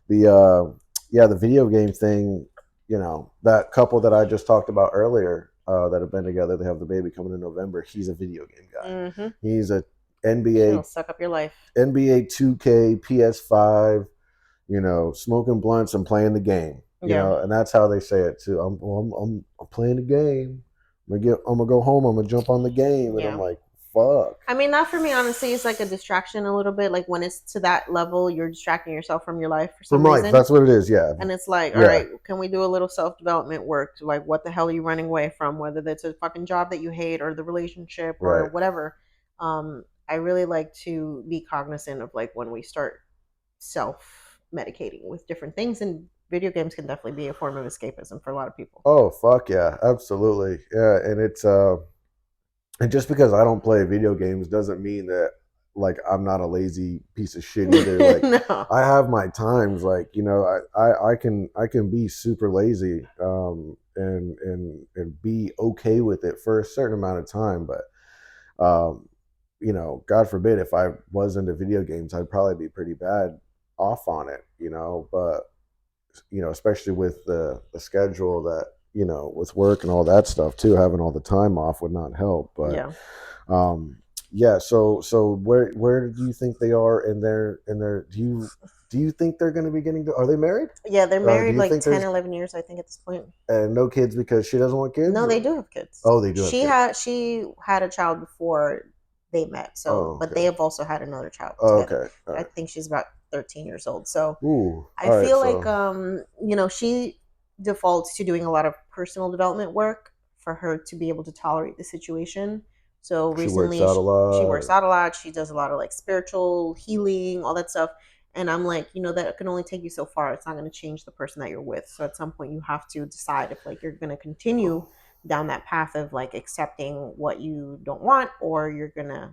the video game thing, that couple that I just talked about earlier, that have been together, they have the baby coming in November. He's a video game guy. Mm-hmm. He's a NBA It'll suck up your life. NBA 2K PS5, smoking blunts and playing the game. Yeah. And that's how they say it too. I'm playing the game. I'm gonna go home. I'm gonna jump on the game, and I'm Yeah. like, fuck. I mean, that for me, honestly, is like a distraction a little bit. Like when it's to that level, you're distracting yourself from your life for From some life, reason. that's what it is. Yeah, And it's like, all yeah, right, can we do a little self development work? Like, what the hell are you running away from? Whether that's a fucking job that you hate or the relationship or right. whatever. I really like to be cognizant of like when we start self medicating with different things, and video games can definitely be a form of escapism for a lot of people. Oh fuck yeah, absolutely. Yeah, and it's and just because I don't play video games doesn't mean that like I'm not a lazy piece of shit either. Like No. I have my times. Like I can be super lazy, and be okay with it for a certain amount of time. But God forbid if I was into video games, I'd probably be pretty bad off on it. But especially with the schedule that with work and all that stuff too, having all the time off would not help. But Yeah. um, Yeah. So where do you think they are in their? Do you think they're going to be getting? Are they married? Yeah, they're Do married you like think 10, there's 11 years, I think, at this point. no kids because she doesn't want kids? No, they Or? do have kids. Oh, they do have kids. She had a child before they met. So, Oh, but they okay. have also had another child Oh, together. okay. All I right. think she's about 13 years old. So, Ooh. I All right. feel like So she defaults to doing a lot of personal development work for her to be able to tolerate the situation. So she works recently out a she lot. works out a lot. She does a lot of like spiritual healing, all that stuff. And I'm like, that can only take you so far. It's not going to change the person that you're with. So at some point you have to decide if like you're going to continue down that path of like accepting what you don't want, or you're going to,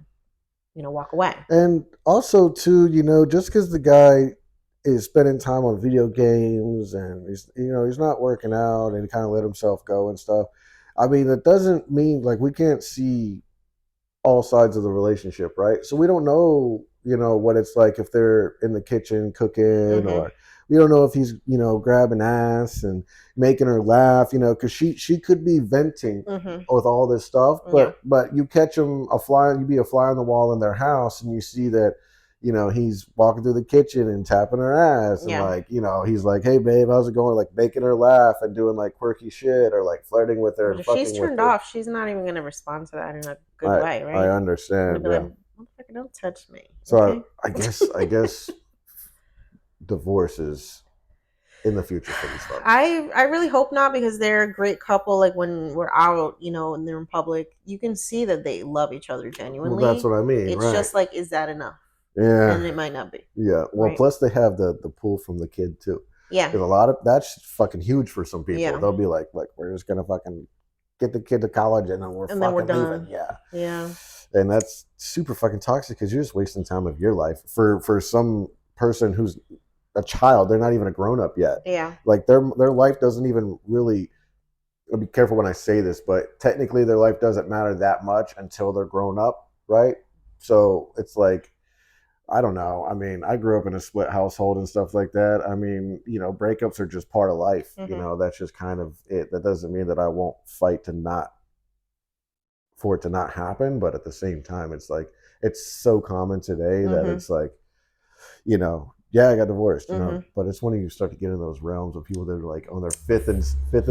walk away. And also too, just because the guy is spending time on video games and he's not working out and he kind of let himself go and stuff. I mean, that doesn't mean like we can't see all sides of the relationship, right? So we don't know, what it's like if they're in the kitchen cooking, Mm-hmm. or we don't know if he's, grabbing ass and making her laugh, because she could be venting Mm-hmm. with all this stuff, Yeah. but you catch him you be a fly on the wall in their house, and you see that. He's walking through the kitchen and tapping her ass, and Yeah. like, he's like, "Hey, babe, how's it going?" Like making her laugh and doing like quirky shit, or like flirting with her But and if she's fucking with turned her. off, she's not even going to respond to that in a good I way, I right? I'm going to understand, be like, yeah. motherfucker, don't touch me. So Okay. I guess divorce is in the future for these folks. I really hope not, because they're a great couple. Like when we're out, and they're in public, you can see that they love each other Well, that's genuinely. what I mean, It's right? just like, is that enough? Yeah, And it might not be, yeah. Well, right? plus they have the pull from the kid too, Yeah. because a lot of that's fucking huge for some people. Yeah. They'll be like, we're just gonna fucking get the kid to college and then we're And then we're fucking leaving. done. Yeah, Yeah. and that's super fucking toxic because you're just wasting time of your life for some person who's a child. They're not even a grown up yet. Yeah. Like their life doesn't even really. I'll be careful when I say this, but technically their life doesn't matter that much until they're grown up, right? So it's like, I don't know. I mean, I grew up in a split household and stuff like that. I mean, breakups are just part of life. Mm-hmm. That's just kind of it. That doesn't mean that I won't fight for it to not happen, but at the same time, it's like it's so common today that Mm-hmm. it's like, yeah, I got divorced, Mm-hmm. but it's when you start to get in those realms of people that are like on their fifth and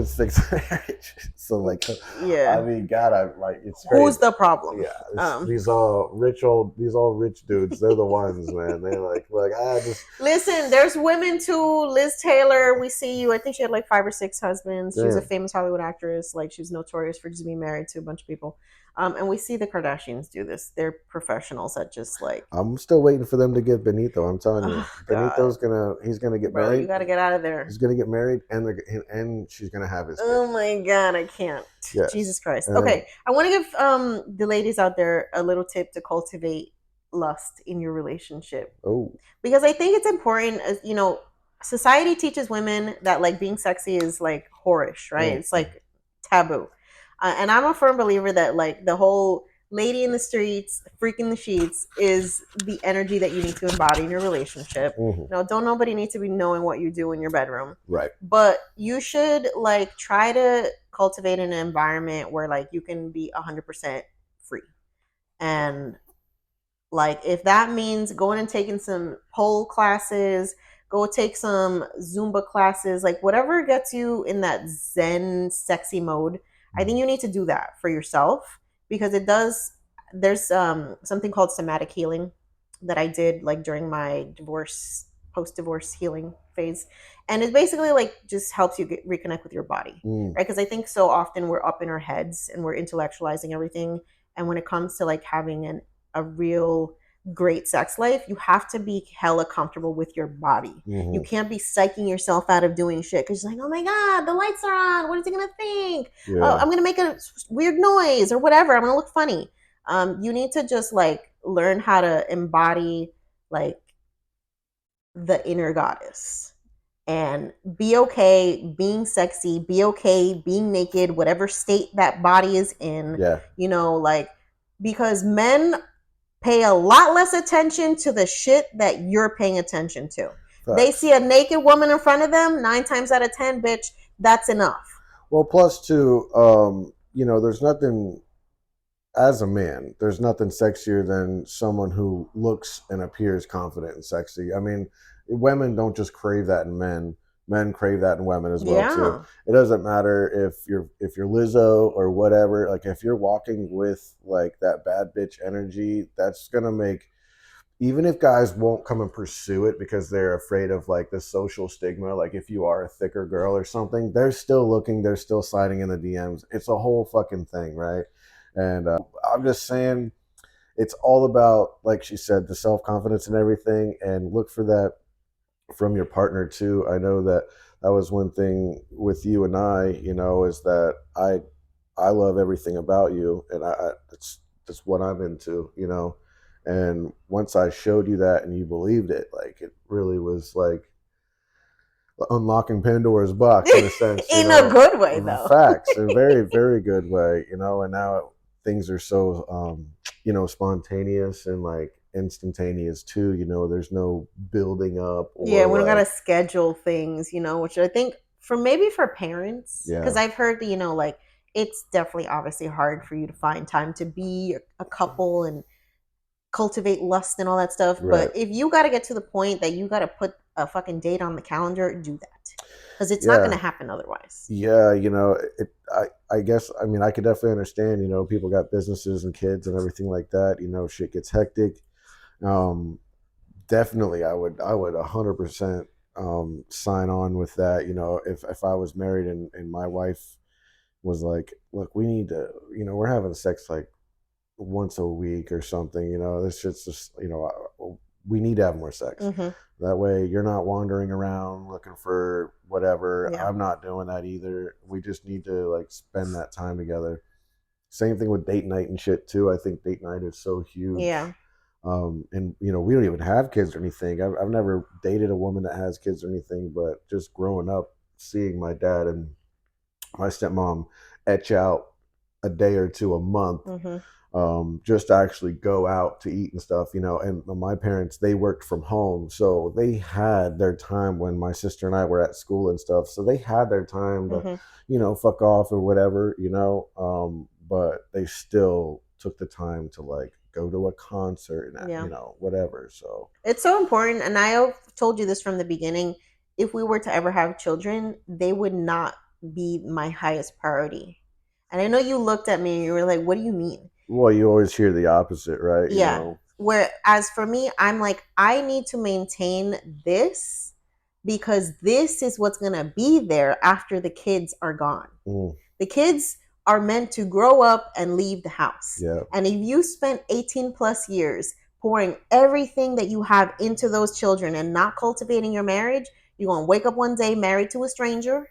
sixth marriage. So like, I Yeah. mean, God, I like it's Who's crazy. the problem? Yeah, these all rich dudes. They're the ones, man. They're like I just Listen, there's women too. Liz Taylor, we see you. I think she had like 5 or 6 husbands. She was a damn. famous Hollywood actress. Like she was notorious for just being married to a bunch of people. And we see the Kardashians do this. They're professionals at just like, I'm still waiting for them to get Benito. I'm telling you, oh God, he's gonna get bro, you married. got to get out of there. He's gonna get married, and she's gonna have his kid. Oh my God, I can't. Yes, Jesus Christ. and Okay, I want to give the ladies out there a little tip to cultivate lust in your relationship, oh, because I think it's important. As society teaches women that like being sexy is like whorish, right? mm, It's like taboo, and I'm a firm believer that like the whole lady in the streets, freak in the sheets is the energy that you need to embody in your relationship. mm-hmm. Don't nobody need to be knowing what you do in your bedroom, Right. but you should like try to cultivate an environment where like you can be 100% free. And like if that means going and taking some pole classes, go take some Zumba classes, like whatever gets you in that zen sexy mode, I think you need to do that for yourself, because it does. There's something called somatic healing that I did like during my post divorce healing phase, and it basically like just helps you reconnect with your body, Mm, right? Because I think so often we're up in our heads and we're intellectualizing everything, and when it comes to like having a real great sex life, you have to be hella comfortable with your body. You mm-hmm. can't be psyching yourself out of doing shit because you're like, oh my God, the lights are on. What is he going to think? Yeah. I'm going to make a weird noise or whatever. I'm going to look funny. You need to just like learn how to embody like the inner goddess and be okay being sexy, be okay being naked, whatever state that body is in, Yeah. like because men pay a lot less attention to the shit that you're paying attention to. They Facts. see a naked woman in front of them, 9 times out of 10, bitch, that's enough. Well, plus too, there's nothing. as a man, there's nothing sexier than someone who looks and appears confident and sexy. I mean, women don't just crave that in men. Men crave that in women as well too. Yeah. It doesn't matter if you're Lizzo or whatever. Like if you're walking with like that bad bitch energy, that's gonna make, even if guys won't come and pursue it because they're afraid of like the social stigma, like if you are a thicker girl or something, they're still looking, they're still sliding in the DMs. It's a whole fucking thing, right? And I'm just saying, it's all about, like she said, the self confidence and everything, and look for that from your partner too. I know that that was one thing with you and I, is that I love everything about you, and that's what I'm into, And once I showed you that and you believed it, like it really was like unlocking Pandora's box in a sense, In a good way, though. facts, in a very, very good way, and now things are so, spontaneous and like instantaneous too, there's no building up Yeah, or we don't gotta like, schedule things, which I think for maybe for parents, because yeah, I've heard, like it's definitely obviously hard for you to find time to be a couple and cultivate lust and all that stuff. right. But if you got to get to the point that you got to put a fucking date on the calendar, do that because it's not going Yeah. to happen otherwise. Yeah, I guess, I mean, I could definitely understand, people got businesses and kids and everything like that, shit gets hectic. Um, Definitely, I would 100% sign on with that. If I was married and my wife was like, look, we need to, we're having sex like once a week or something. This shit's just, we need to have more sex. Mm-hmm. That way, you're not wandering around looking for whatever. Yeah. I'm not doing that either. We just need to like spend that time together. Same thing with date night and shit too. I think date night is so huge. Yeah. And we don't even have kids or anything. I've never dated a woman that has kids or anything, but just growing up, seeing my dad and my stepmom etch out a day or two a month, Mm-hmm. just to actually go out to eat and stuff, And my parents, they worked from home, so they had their time when my sister and I were at school and stuff. So they had their time to, Mm-hmm. fuck off or whatever, but they still took the time to like go to a concert and Yeah. whatever. So It's so important. And I have told you this from the beginning. If we were to ever have children, they would not be my highest priority. And I know you looked at me and you were like, what do you mean? well, you always hear the opposite, right? Yeah. Whereas for me, I'm like, I need to maintain this because this is what's going to be there after the kids are gone. Mm, The kids are meant to grow up and leave the house. yeah. And if you spent 18 plus years pouring everything that you have into those children and not cultivating your marriage, you're going to wake up one day married to a stranger.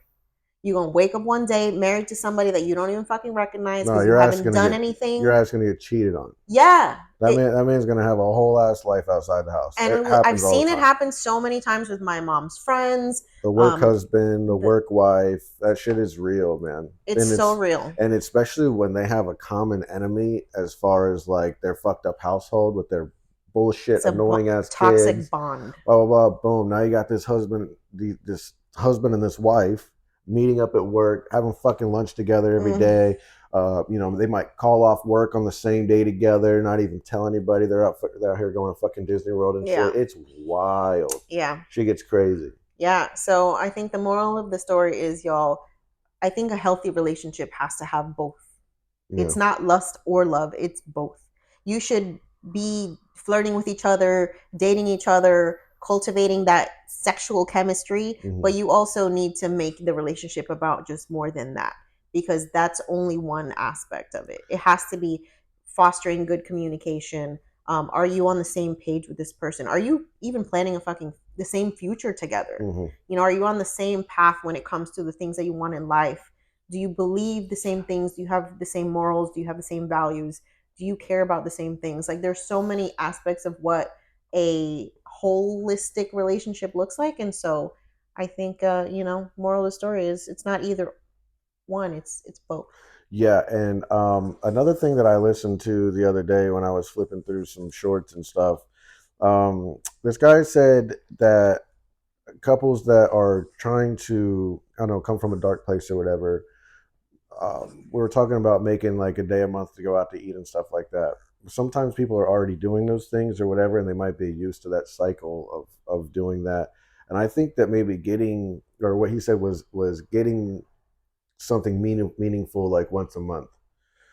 You're going to wake up one day married to somebody that you don't even fucking recognize No, because you haven't done you're anything. asking to get cheated on. Yeah. That man's gonna have a whole ass life outside the house. And It I've happens all seen the it time. happen so many times with my mom's friends. The work Um, husband, the the, work wife, that shit is real, man. it's And so it's real. and especially when they have a common enemy as far as like their fucked up household with their bullshit, It's a annoying ass toxic kids. bond. Blah blah blah. Boom. Now you got this husband and this wife meeting up at work, having fucking lunch together every Mm, day. They might call off work on the same day together, not even tell anybody. They're out here going to fucking Disney World and yeah. shit. It's wild. Yeah. She gets crazy. Yeah. So I think the moral of the story is, y'all, I think a healthy relationship has to have both. Yeah. It's not lust or love, it's both. You should be flirting with each other, dating each other, cultivating that sexual chemistry, Mm-hmm. but you also need to make the relationship about just more than that because that's only one aspect of it. It has to be fostering good communication. Are you on the same page with this person? Are you even planning a fucking the same future together? Mm-hmm. Are you on the same path when it comes to the things that you want in life? Do you believe the same things? Do you have the same morals? Do you have the same values? Do you care about the same things? Like there's so many aspects of what a holistic relationship looks like. And so I think moral of the story is it's not either one, it's both. Yeah, and another thing that I listened to the other day when I was flipping through some shorts and stuff, this guy said that couples that are trying to, I don't know, come from a dark place or whatever, we were talking about making like a day a month to go out to eat and stuff like that. Sometimes people are already doing those things or whatever, and they might be used to that cycle of doing that. And I think that maybe getting, or what he said was getting something meaningful like once a month.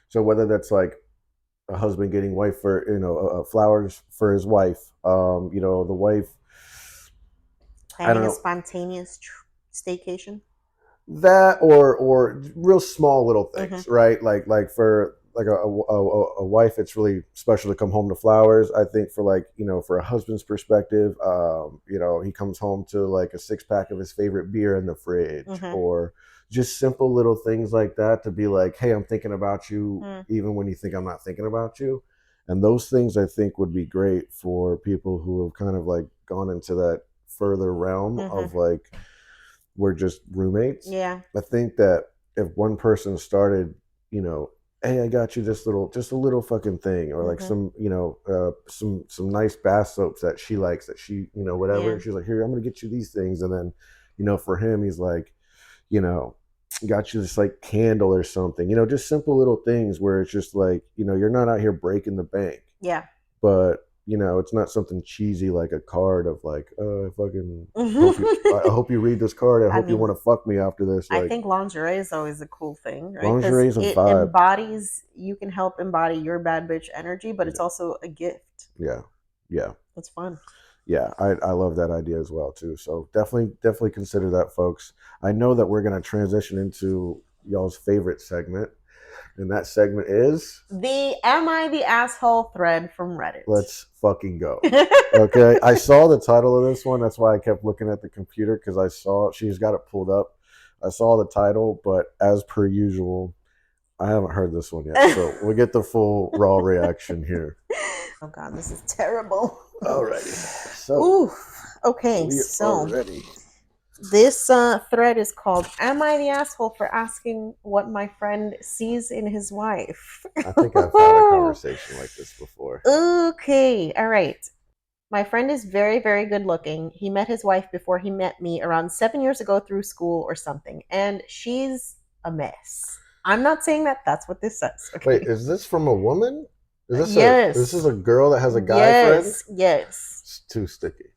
So whether that's like a husband getting wife for flowers for his wife, the wife, I don't Planning a know, spontaneous staycation. that or real small little Mm-hmm. things, right? Like for like a wife, it's really special to come home to flowers. I think for like for a husband's perspective, he comes home to like a 6 pack of his favorite beer in the fridge, Mm-hmm. or just simple little things like that to be like, hey, I'm thinking about you, Mm. even when you think I'm not thinking about you. And those things I think would be great for people who have kind of like gone into that further realm Mm-hmm. of like we're just roommates. Yeah. I think that if one person started, hey, I got you just a little fucking thing, or like Mm-hmm. some nice bath soaps that she likes, that she, whatever. Yeah. And she's like, here, I'm gonna get you these things, and then, for him, he's like, you know, got you this like candle or something, just simple little things where it's just like, you're not out here breaking the bank, Yeah. but it's not something cheesy like a card of like, I fucking I hope you read this card. I I hope you mean, want to fuck me after this. I Like think lingerie is always a cool thing, right? Because lingerie is a it vibe. embodies, you can help embody your bad bitch energy, but it's Yeah, also a gift. yeah, yeah, It's fun. yeah. I love that idea as well too. So definitely consider that, folks. I know that we're gonna transition into y'all's favorite segment, and that segment is The Am I the Asshole thread from Reddit. let's fucking go. Okay, I saw the title of this one. That's why I kept looking at the computer, because I saw she's got it pulled up. I saw the title, but as per usual, I haven't heard this one yet. So we'll get the full raw reaction here. Oh god, this is terrible. Alrighty. So Oof. Okay, we are so ready. this thread is called "Am I the asshole for asking what my friend sees in his wife?" I think I've had a conversation like this before. Okay, all right. My friend is very, very good looking. He met his wife before he met me around 7 years ago through school or something, and she's a mess. I'm not saying that that's what this says, Wait, okay? is this from a woman? This is Yes, a girl that has a guy friend? yes, yes. It's too sticky.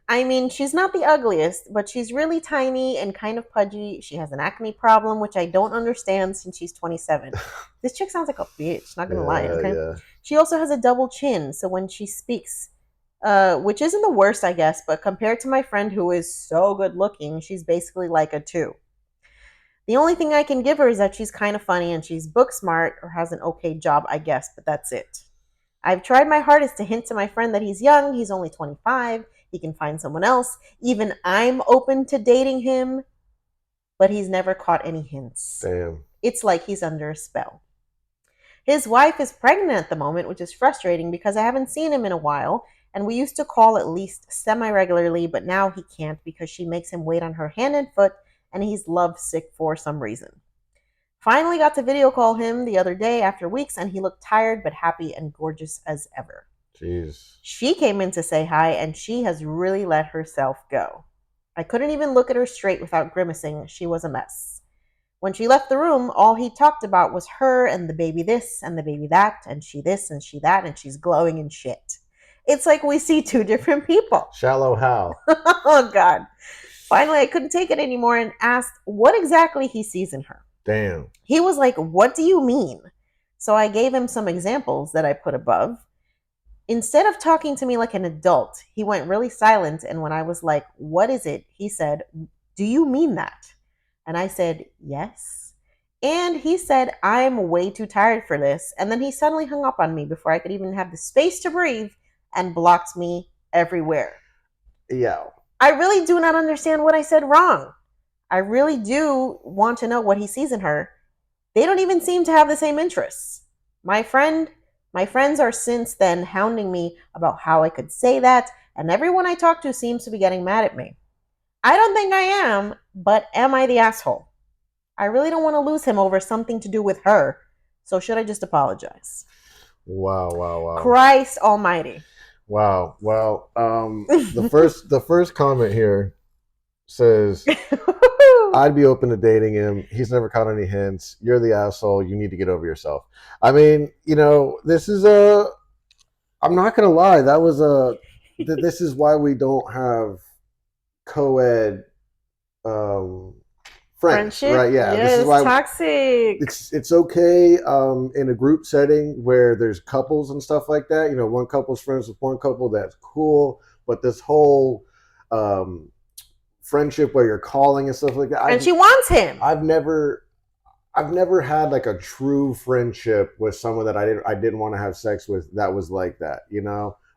I mean, she's not the ugliest, but she's really tiny and kind of pudgy. She has an acne problem, which I don't understand since she's 27. This chick sounds like a bitch, not gonna lie, Yeah, okay? yeah. She also has a double chin, so when she speaks, which isn't the worst, I guess, but compared to my friend who is so good looking, she's basically like a two. The only thing I can give her is that she's kind of funny and she's book smart or has an okay job, I guess, but that's it. I've tried my hardest to hint to my friend that he's young, he's only 25, he can find someone else. Even I'm open to dating him, but he's never caught any hints. Damn. It's like he's under a spell. His wife is pregnant at the moment, which is frustrating because I haven't seen him in a while, and we used to call at least semi regularly, but now he can't because she makes him wait on her hand and foot, and he's lovesick for some reason. Finally got to video call him the other day after weeks, and he looked tired but happy and gorgeous as ever. Jeez. She came in to say hi, and she has really let herself go. I couldn't even look at her straight without grimacing. She was a mess. When she left the room, all he talked about was her and the baby this and the baby that, and she this and she that, and she's glowing and shit. It's like we see two different people. Shallow Hal. Oh, God. Finally, I couldn't take it anymore and asked what exactly he sees in her. Damn. He was like, "What do you mean?" So I gave him some examples that I put above. Instead of talking to me like an adult, he went really silent. And when I was like, "What is it?" he said, "Do you mean that?" And I said, "Yes." And he said, "I'm way too tired for this." And then he suddenly hung up on me before I could even have the space to breathe and blocked me everywhere. Yeah. I really do not understand what I said wrong. I really do want to know what he sees in her. They don't even seem to have the same interests. My friend, my friends are since then hounding me about how I could say that, and everyone I talk to seems to be getting mad at me. I don't think I am, but am I the asshole? I really don't want to lose him over something to do with her, so should I just apologize? Wow, wow, wow. Christ almighty. Wow. Well, the first comment here says, I'd be open to dating him. He's never caught any hints. You're the asshole. You need to get over yourself. I mean, this is a. I'm not gonna lie. That was a. This is why we don't have co-ed um, friends, Friendship? right? Yeah, this Yeah, is it's why toxic. it's okay in a group setting where there's couples and stuff like that. One couple's friends with one couple, that's cool. But this whole um, friendship where you're calling and stuff like that, And she wants him. I've never had like a true friendship with someone that I didn't want to have sex with that was like that.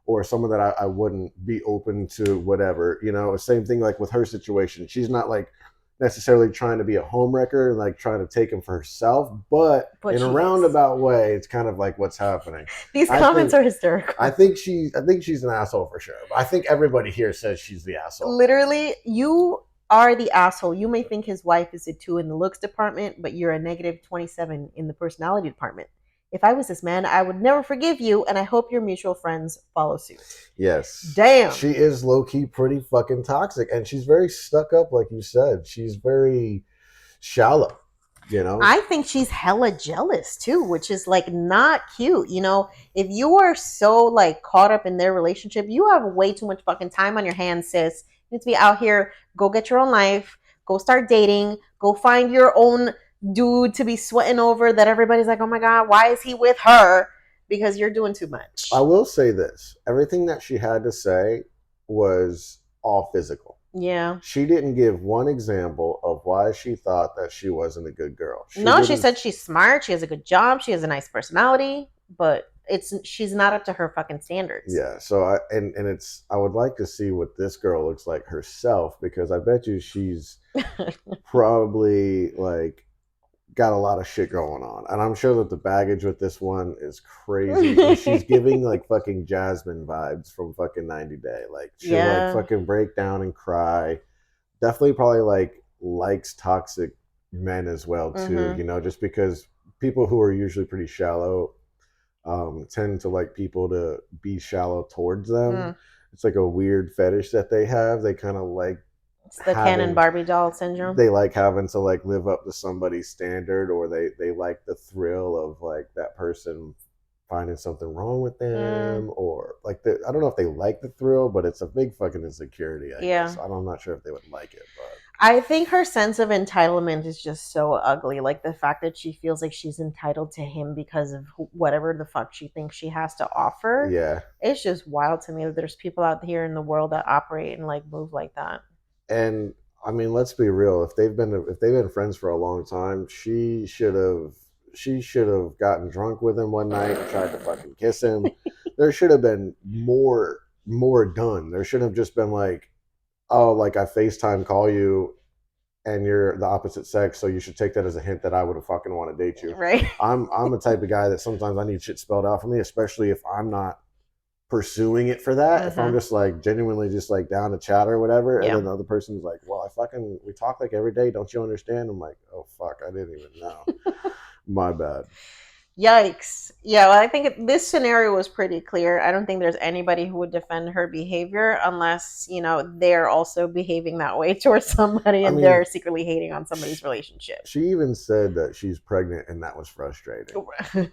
Or someone that I wouldn't be open to whatever. Same thing like with her situation. She's not like necessarily trying to be a homewrecker and like trying to take him for herself, but But in a she is. roundabout way, it's kind of like what's happening. These I comments think are hysterical. I think she's an asshole for sure. I think everybody here says she's the asshole. Literally, you are the asshole. You may think his wife is a 2 in the looks department, but you're a negative 27 in the personality department. If I was this man, I would never forgive you, and I hope your mutual friends follow suit. Yes. Damn. She is low key pretty fucking toxic, and she's very stuck up, like you said. She's very shallow. I think she's hella jealous too, which is like not cute. If you are so like caught up in their relationship, you have way too much fucking time on your hands, sis. You need to be out here, go get your own life, go start dating, go find your own dude to be sweating over that everybody's like, oh my God, why is he with her? Because you're doing too much. I will say this: everything that she had to say was all physical. Yeah. She didn't give one example of why she thought that she wasn't a good girl. She said she's smart, she has a good job, she has a nice personality, but she's not up to her fucking standards. Yeah, so I would like to see what this girl looks like herself, because I bet you she's probably like got a lot of shit going on, and I'm sure that the baggage with this one is crazy. And she's giving like fucking Jasmine vibes from fucking 90 Day. Like she'll like fucking break down and cry. Definitely probably like likes toxic men as well too. Just because people who are usually pretty shallow tend to like people to be shallow towards them. It's like a weird fetish that they have. They kind of like it's the Ken and Barbie doll syndrome. They like having to like live up to somebody's standard, or they like the thrill of like that person finding something wrong with them, or like I don't know if they like the thrill, but it's a big fucking insecurity. I guess I'm not sure if they would like it, but I think her sense of entitlement is just so ugly. Like the fact that she feels like she's entitled to him because of whatever the fuck she thinks she has to offer. Yeah, it's just wild to me that there's people out here in the world that operate and like move like that. And I mean, let's be real. If they've been friends for a long time, she should have gotten drunk with him one night and tried to fucking kiss him. There should have been more done. There shouldn't have just been like, oh, like I FaceTime call you and you're the opposite sex, so you should take that as a hint that I would have fucking want to date you. Right. I'm the type of guy that sometimes I need shit spelled out for me, especially if I'm not pursuing it for that. If I'm just like genuinely just like down to chat or whatever, and then the other person's like, well, we talk like every day, don't you understand? I'm like, oh fuck, I didn't even know. My bad. Yikes. Yeah, well, I think this scenario was pretty clear. I don't think there's anybody who would defend her behavior unless, they're also behaving that way towards somebody and they're secretly hating on somebody's relationship. She even said that she's pregnant and that was frustrating.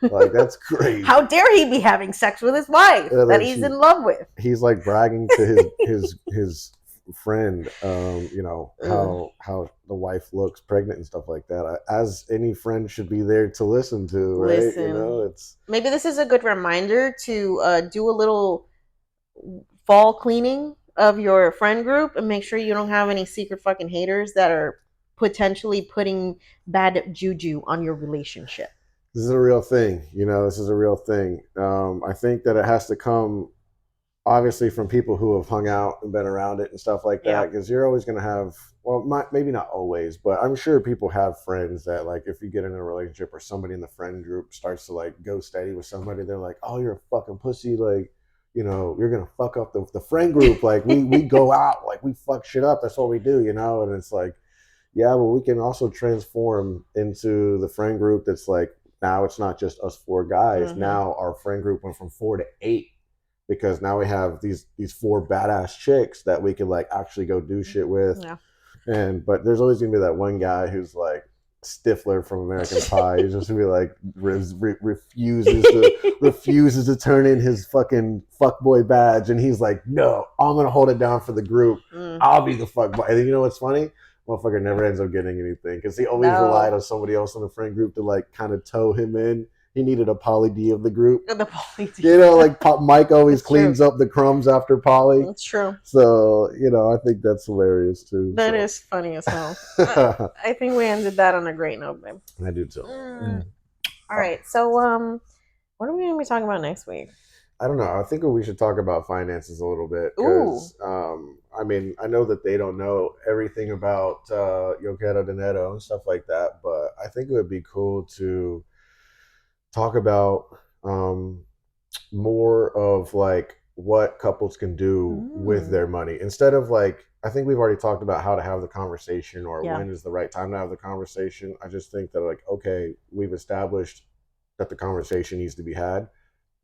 Like, that's crazy. How dare he be having sex with his wife that he's in love with? He's like bragging to his friend, how the wife looks pregnant and stuff like that. As any friend should be there to listen to, right? It's maybe this is a good reminder to do a little fall cleaning of your friend group and make sure you don't have any secret fucking haters that are potentially putting bad juju on your relationship. This is a real thing. This is a real thing. I think that it has to come obviously from people who have hung out and been around it and stuff like that, because you're always going to have, maybe not always, but I'm sure people have friends that like if you get in a relationship or somebody in the friend group starts to like go steady with somebody, they're like, oh, you're a fucking pussy, like you're gonna fuck up the friend group, like we go out, like we fuck shit up, that's what we do, and it's like, yeah, but we can also transform into the friend group that's like, now it's not just us 4 guys, now our friend group went from 4 to 8, because now we have these 4 badass chicks that we can like actually go do shit with. But there's always gonna be that one guy who's like Stifler from American Pie. He's just gonna be like refuses to turn in his fucking fuckboy badge, and he's like, "No, I'm gonna hold it down for the group. I'll be the fuckboy." And then you know what's funny? Motherfucker never ends up getting anything because he always relied on somebody else in the friend group to like kind of tow him in. He needed a Polly D of the group. The Polly D. You know, like Mike always cleans up the crumbs after Polly. That's true. So, you know, I think that's hilarious too. That is funny as hell. I think we ended that on a great note, babe. I do too. All right. So, what are we going to be talking about next week? I don't know. I think we should talk about finances a little bit because, I mean, I know that they don't know everything about Yo Quiero Dinero and stuff like that, but I think it would be cool to talk about more of like what couples can do with their money instead of like, I think we've already talked about how to have the conversation or when is the right time to have the conversation. I just think that like, okay, we've established that the conversation needs to be had.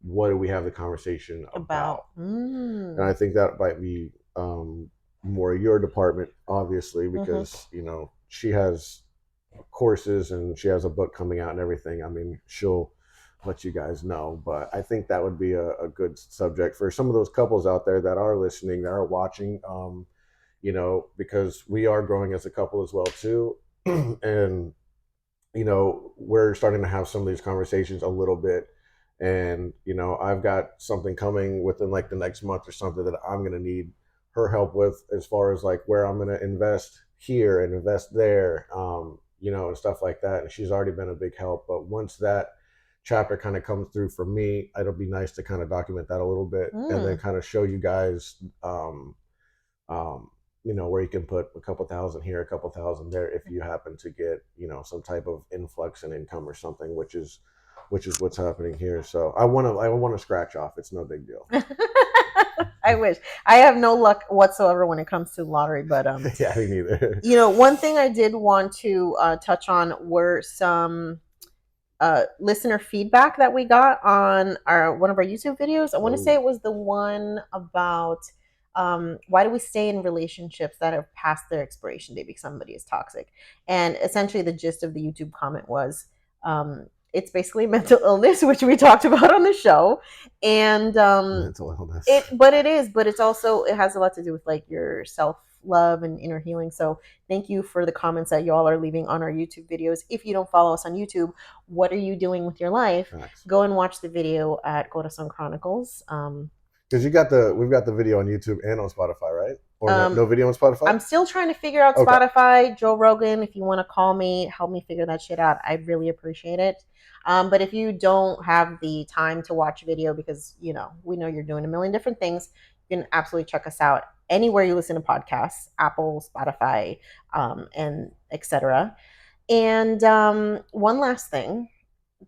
What do we have the conversation about? And I think that might be more your department, obviously, because you know she has courses and she has a book coming out and everything. I mean, she'll let you guys know, but I think that would be a good subject for some of those couples out there that are listening, that are watching. You know, because we are growing as a couple as well too, and you know we're starting to have some of these conversations a little bit. And you know I've got something coming within like the next month or something that I'm going to need her help with as far as like where I'm going to invest here and invest there, you know, and stuff like that. And she's already been a big help, but once that chapter kind of comes through for me, it'll be nice to kind of document that a little bit and then kind of show you guys you know, where you can put a couple thousand here, a couple thousand there if you happen to get, you know, some type of influx in income or something, which is what's happening here. So I want to scratch off. It's no big deal. I wish. I have no luck whatsoever when it comes to lottery, but yeah, me neither. You know, one thing I did want to touch on were some listener feedback that we got on one of our YouTube videos. I want to say it was the one about why do we stay in relationships that have passed their expiration date because somebody is toxic. And essentially the gist of the YouTube comment was it's basically mental illness, which we talked about on the show. And mental illness. But it's also, it has a lot to do with like your self-love and inner healing. So thank you for the comments that y'all are leaving on our YouTube videos. If you don't follow us on YouTube, what are you doing with your life? Nice. Go and watch the video at Corazon Chronicles. Because we've got the video on YouTube and on Spotify, right? Or no video on Spotify? I'm still trying to figure out Spotify. Joe Rogan, if you want to call me, help me figure that shit out. I really appreciate it. But if you don't have the time to watch a video because, you know, we know you're doing a million different things, you can absolutely check us out anywhere you listen to podcasts, Apple, Spotify, and etc. And one last thing,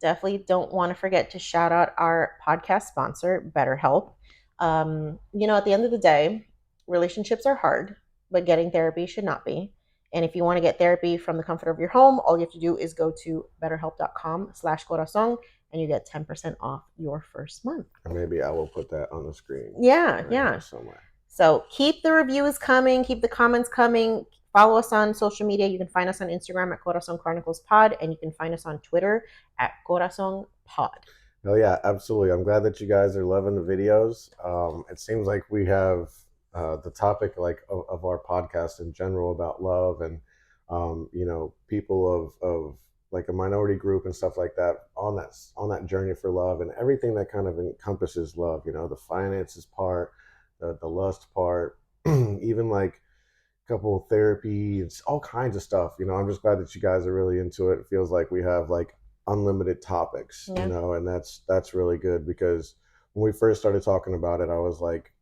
definitely don't want to forget to shout out our podcast sponsor, BetterHelp. You know, at the end of the day, relationships are hard, but getting therapy should not be. And if you want to get therapy from the comfort of your home, all you have to do is go to betterhelp.com/corazon and you get 10% off your first month. Maybe I will put that on the screen. Yeah. Somewhere. So keep the reviews coming, keep the comments coming. Follow us on social media. You can find us on Instagram at Corazon Chronicles Pod, and you can find us on Twitter at Corazon Pod. Oh yeah, absolutely. I'm glad that you guys are loving the videos. It seems like we have the topic like of our podcast in general about love and you know, people of like a minority group and stuff like that on that journey for love and everything that kind of encompasses love. You know, the finances part, the lust part, even like couple therapy, it's all kinds of stuff. You know, I'm just glad that you guys are really into it. It feels like we have like unlimited topics, you know, and that's really good because when we first started talking about it, I was like,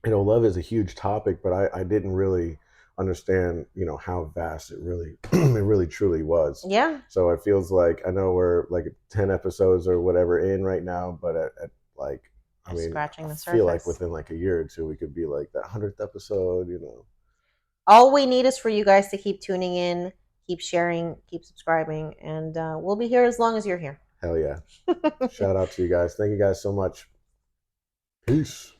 you know, love is a huge topic, but I didn't really understand, you know, how vast it really it really truly was. Yeah. So it feels like, I know we're like 10 episodes or whatever in right now, but at like, I mean, scratching the I surface. feel like within like a year or two, we could be like that 100th episode, you know. All we need is for you guys to keep tuning in, keep sharing, keep subscribing, and we'll be here as long as you're here. Hell yeah. Shout out to you guys. Thank you guys so much. Peace.